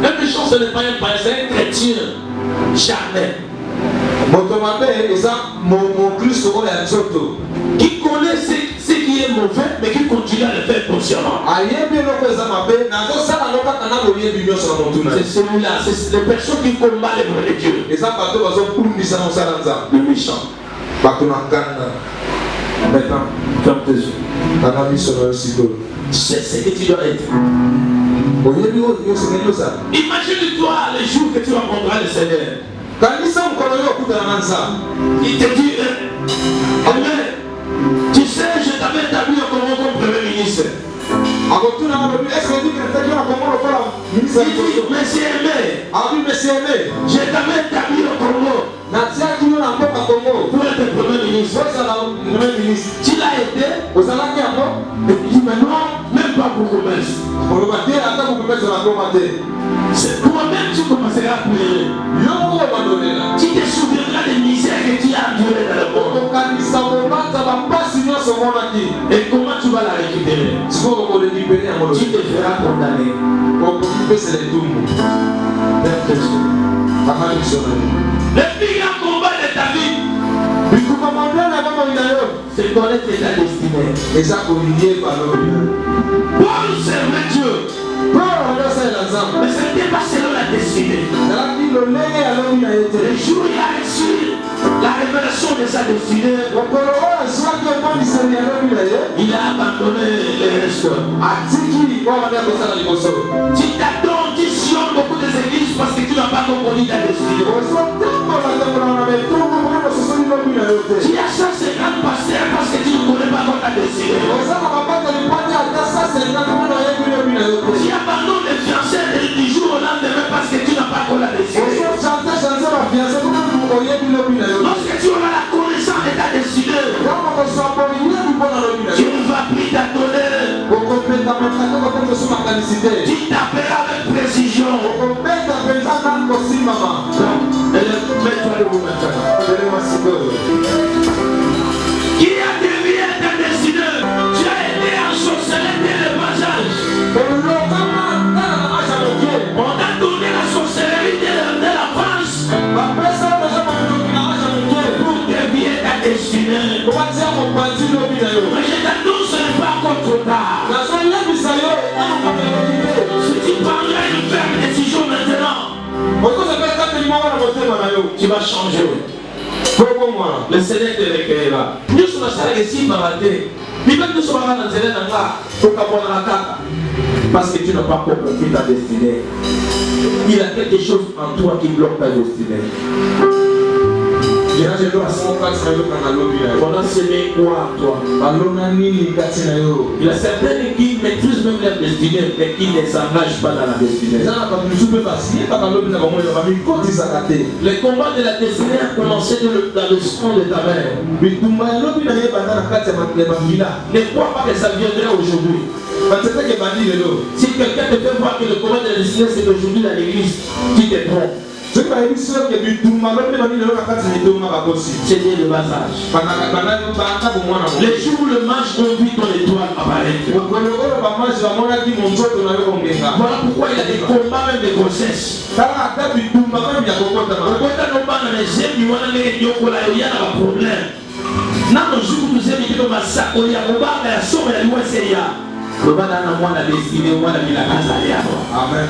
Un méchant, ce n'est pas un païen, c'est un chrétien charnel. Qui connaît ce qui est mauvais, mais qui continue à le faire consciemment. C'est celui-là, c'est les personnes qui combattent les vrais dieux. Le méchant. Maintenant, ferme tes yeux. C'est ce que tu dois être. Imagine-toi le jour que tu rencontreras le Seigneur. Il te dit, Amen. Tu sais, je t'avais établi comme premier ministre. Il dit, Monsieur aimé, je t'avais établi au Congo pour être premier ministre. Tu l'as aidé. Et il dit, maintenant, même pas pour promesse. C'est toi-même tu commenceras à pleurer. Tu te souviendras des misères que tu as endurées dans le monde. Et comment tu vas la récupérer? Tu te feras condamner. Le plus grand combat de ta vie, c'est connaître ta destinée. Paul servait Dieu. Mais ce n'était pas selon la destinée. Le jour où il a reçu la révélation de sa destinée, il a abandonné les restes. Tu t'attends, tu sionnes beaucoup des églises parce que tu n'as pas compris ta destinée. Tu as 150 pasteurs parce que tu ne connais pas ta destinée. Tu abandonnes les fiancés du jour au lendemain parce que tu n'as pas encore la destinée. Lorsque tu auras la connaissance de ta destinée, tu ne vas plus t'attendre. Tu t'appelleras avec précision. Qui a dévié ta destinée? Tu as été ensorcelé dès le bas âge. On t'a donné la sorcellerie de la France pour dévier ta destinée. Mais je t'annonce, ce n'est pas encore trop tard. Si tu prendrais une ferme décision maintenant, tu vas changer. Le Seigneur te recueillera. Nous sommes ici, parce que tu n'as pas encore compris ta destinée. Il y a quelque chose en toi qui bloque ta destinée. On a semé quoi en toi? Il y a certains qui maîtrisent même leur destinée, mais qui ne s'engagent pas dans la destinée. Le combat de la destinée a commencé dans le sang de ta mère. Ne crois pas que ça viendra aujourd'hui. Si quelqu'un te fait voir que le combat de la destinée c'est aujourd'hui dans l'église, tu te trompes. C'est dès le bas âge. Le jour où le mage conduit ton étoile apparaît. Voilà pourquoi il y a des combats même de grossesse. Le banana moi la destinée moi la bila casa ya amen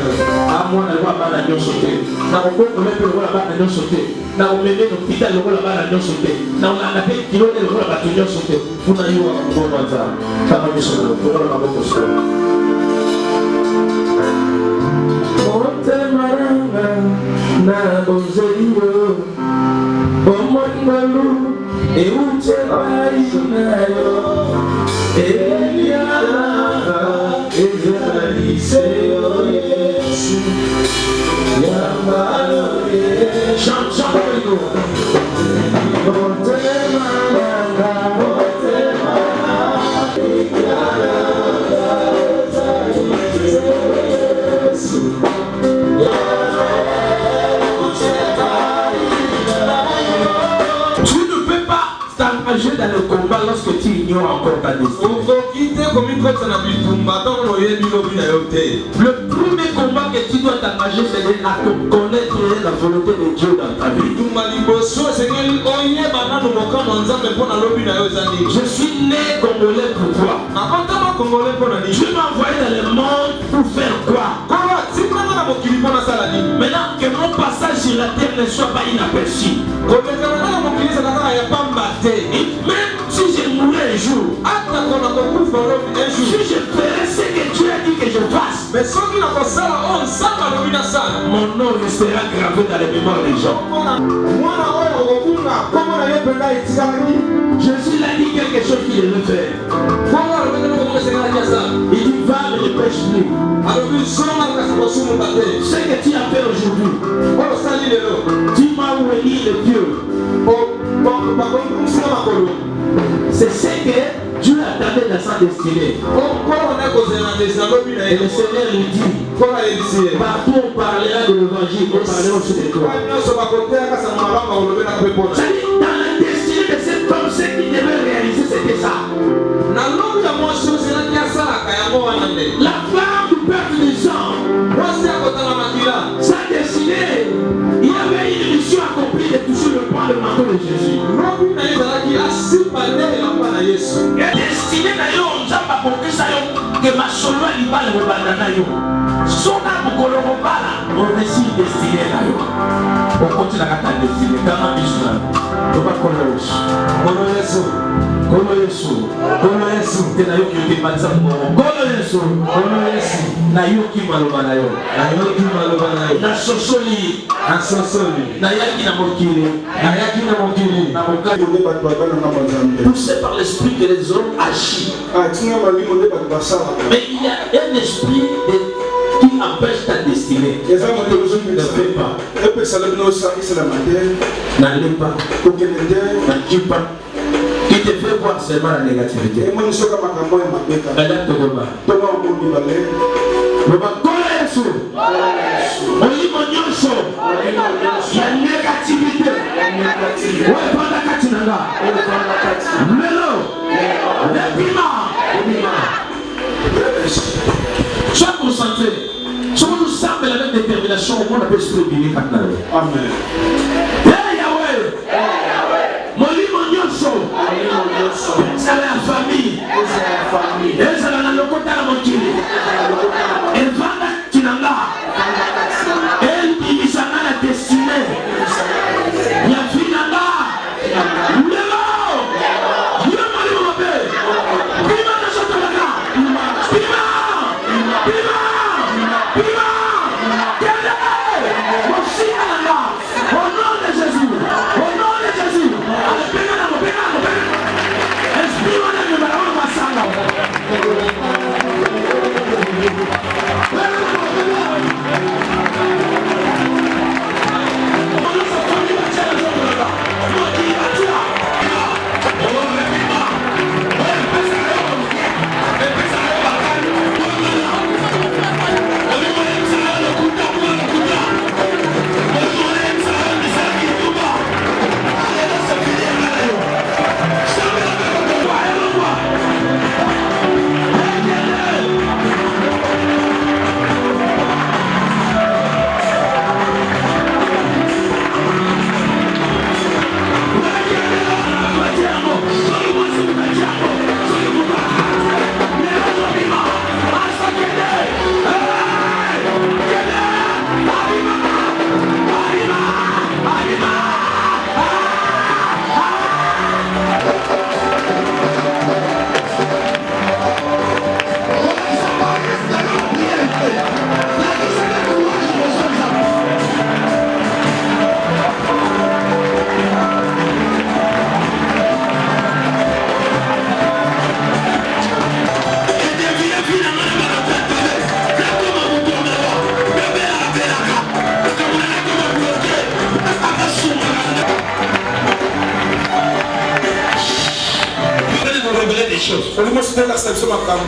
moi la loi bana nyo sauté na ko ko le ko la bana nyo sauté na o meme no pita le ko la bana nyo sauté na on a pe kilo le ko la bana nyo sauté funa yo ko ko za kama ni so ko la bana so Monte maranga na bonzerio o mongalu e uche bai sunayo Eliana Chante avec nous. Tu ne peux pas t'engager dans le combat lorsque tu ignores encore ta destinée. Le premier combat que tu dois t'engager, c'est de connaître la volonté de Dieu dans ta vie. Je suis né congolais pour toi. Dieu m'a envoyé dans le monde pour faire quoi? Maintenant que mon passage sur la terre ne soit pas inaperçu. Même si je mourrais un jour, si je ferais ce que Dieu a dit que je fasse, mon nom restera gravé dans les mémoires des gens. Jésus a dit quelque chose qu'il devait faire. Il dit va mais ne pêche plus. Ce que tu as fait aujourd'hui, tu m'as ouvert les pieux. C'est ce que Dieu attendait dans sa destinée. Et le Seigneur lui dit, partout on parlera de l'évangile, on parlera aussi de toi. C'est-à-dire, dans la destinée de cet homme, ce qu'il devait réaliser, c'était ça. La femme du peuple des gens, sa destinée, il avait une mission accomplie de toucher le point de manteau de Jésus. Destinée d'ailleurs, on n'a pas compris ça, que ma solo est libale au bandanayo. Son âme colorobala, on récit destiné d'ailleurs. On continue à ta destinée, dans ma mission. On va colorer. Na yoki maloba na yo. Na sosoli. Na yaki na mokili. Poussé par l'esprit que les hommes agissent. Mais il y a un esprit qui empêche ta destinée. Ne fais pas. N'allez pas. N'agis pas. Qui te fait voir seulement la négativité. Sois concentré. Si on nous semble la même détermination, on peut se prévenir. Amen. C'est la famille. Et c'est la lokota la mokili. Et vanda kinanga. Et bisana la destinée. Ya finanga. Lelo. Yo mali mobe. Prima na sotolaga. Prima. Kende. Mosi alanga. Au nom de Jésus. Au nom de Jésus.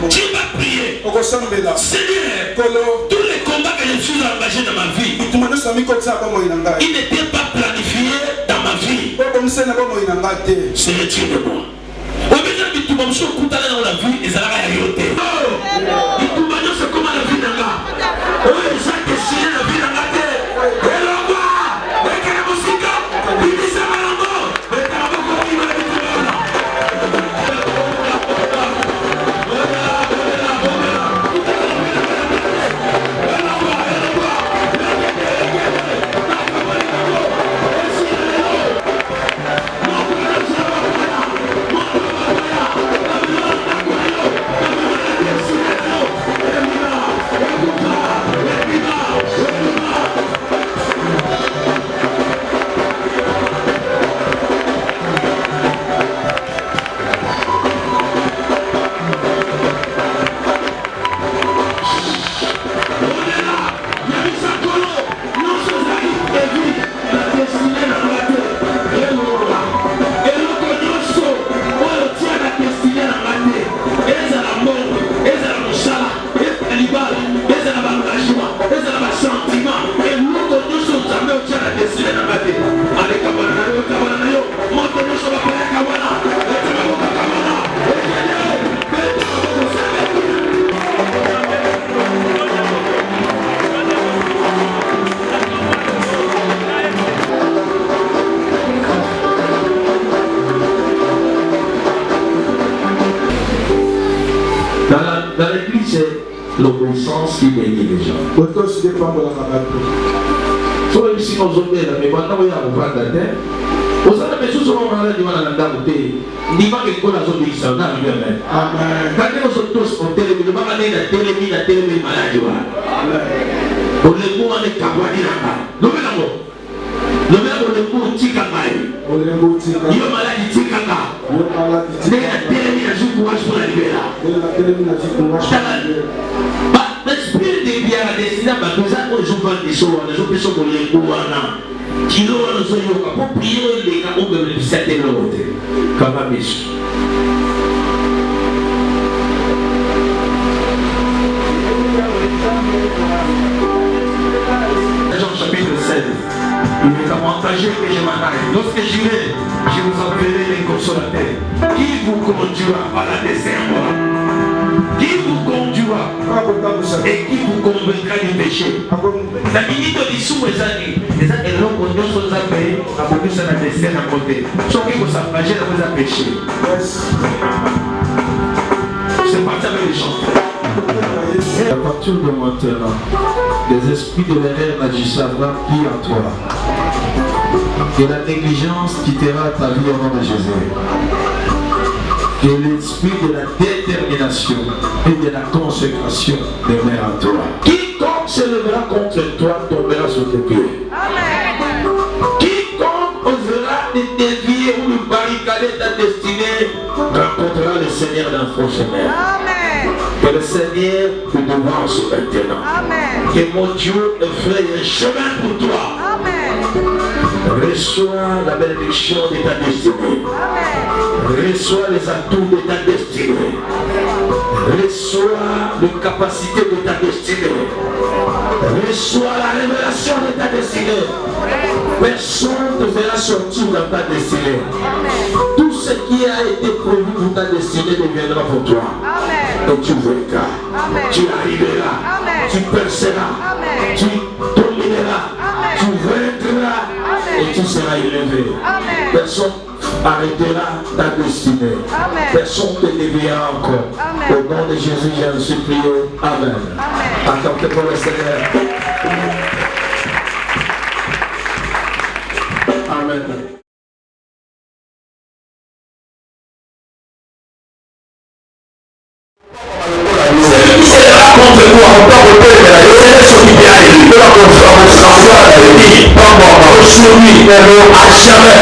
Tu vas prier. Seigneur, tous les combats que je suis engagé dans ma vie, ils n'étaient pas planifiés dans ma vie. C'est le Dieu de moi. ezala baengagement, ezala basentiment, eloko nyonso nzambe otya na desine na bate alekabana na yo kabana na yo moto nyonso bakoyaka wana etima kokakabana dans l'église, c'est l'obéissance qui bénit les gens. So ici nous sommes là, mais maintenant il y a un vent d'attente. Vous savez, mais tout ce monde là, il va dans la dame de ni pas que qu'on a son obéissance, non, amen. Quand nous sommes tous au télé, nous va aller la télé malade. Pour les mots on est capable là. Nous venons. Nous venons le mot tikamai. Yo malade tikanga. Ne la télé na jour courage pour la libérer. L'esprit de bien la destinée, nous avons des choses, nous avons des qui nous ont pour prier les cas où nous sommes de l'autre. Comme un biche. Jean chapitre 16. Il est avantagé que je m'en aille. Lorsque j'irai, je vous enverrai les consolateurs. Qui vous conduira à la descente? Qui vous conduira et qui vous convaincra du péché? La minute du sous les années, et l'on conduit sur les appels, à conduire sur la destinée à côté. Sauf que vous s'approchez de vos péchés. C'est parti avec les chants. À partir de maintenant, les esprits de l'erreur n'agissera plus en toi. Que la négligence quittera ta vie au nom de Jésus. Que l'esprit de la détermination et de la consécration demeure en toi. Quiconque se lèvera contre toi tombera sur tes pieds. Quiconque osera te dévier ou nous barricader ta destinée rencontrera le Seigneur dans son chemin. Que le Seigneur te devance maintenant. Que mon Dieu fraye un chemin pour toi. Reçois la bénédiction de ta destinée. Reçois les atouts de ta destinée. Reçois les capacités de ta destinée. Reçois la révélation de ta destinée. Personne ne te fera sortir dans ta destinée. Tout ce qui a été prévu pour ta destinée deviendra pour toi. Et tu vaincras. Tu arriveras. Tu perceras. Tu domineras. Tu vaincras. Et tu seras élevé. Personne arrêtera ta destinée. Personne ne te déviera encore. Au nom de Jésus, j'ai ainsi prié. Amen. Accordez pour le Seigneur. Amen. Contre toi, on peut voter, mais la jeunesse qui vient et il peut la construire, on va se transformer à la vie. Pas moi, on va se soumis, mais à jamais,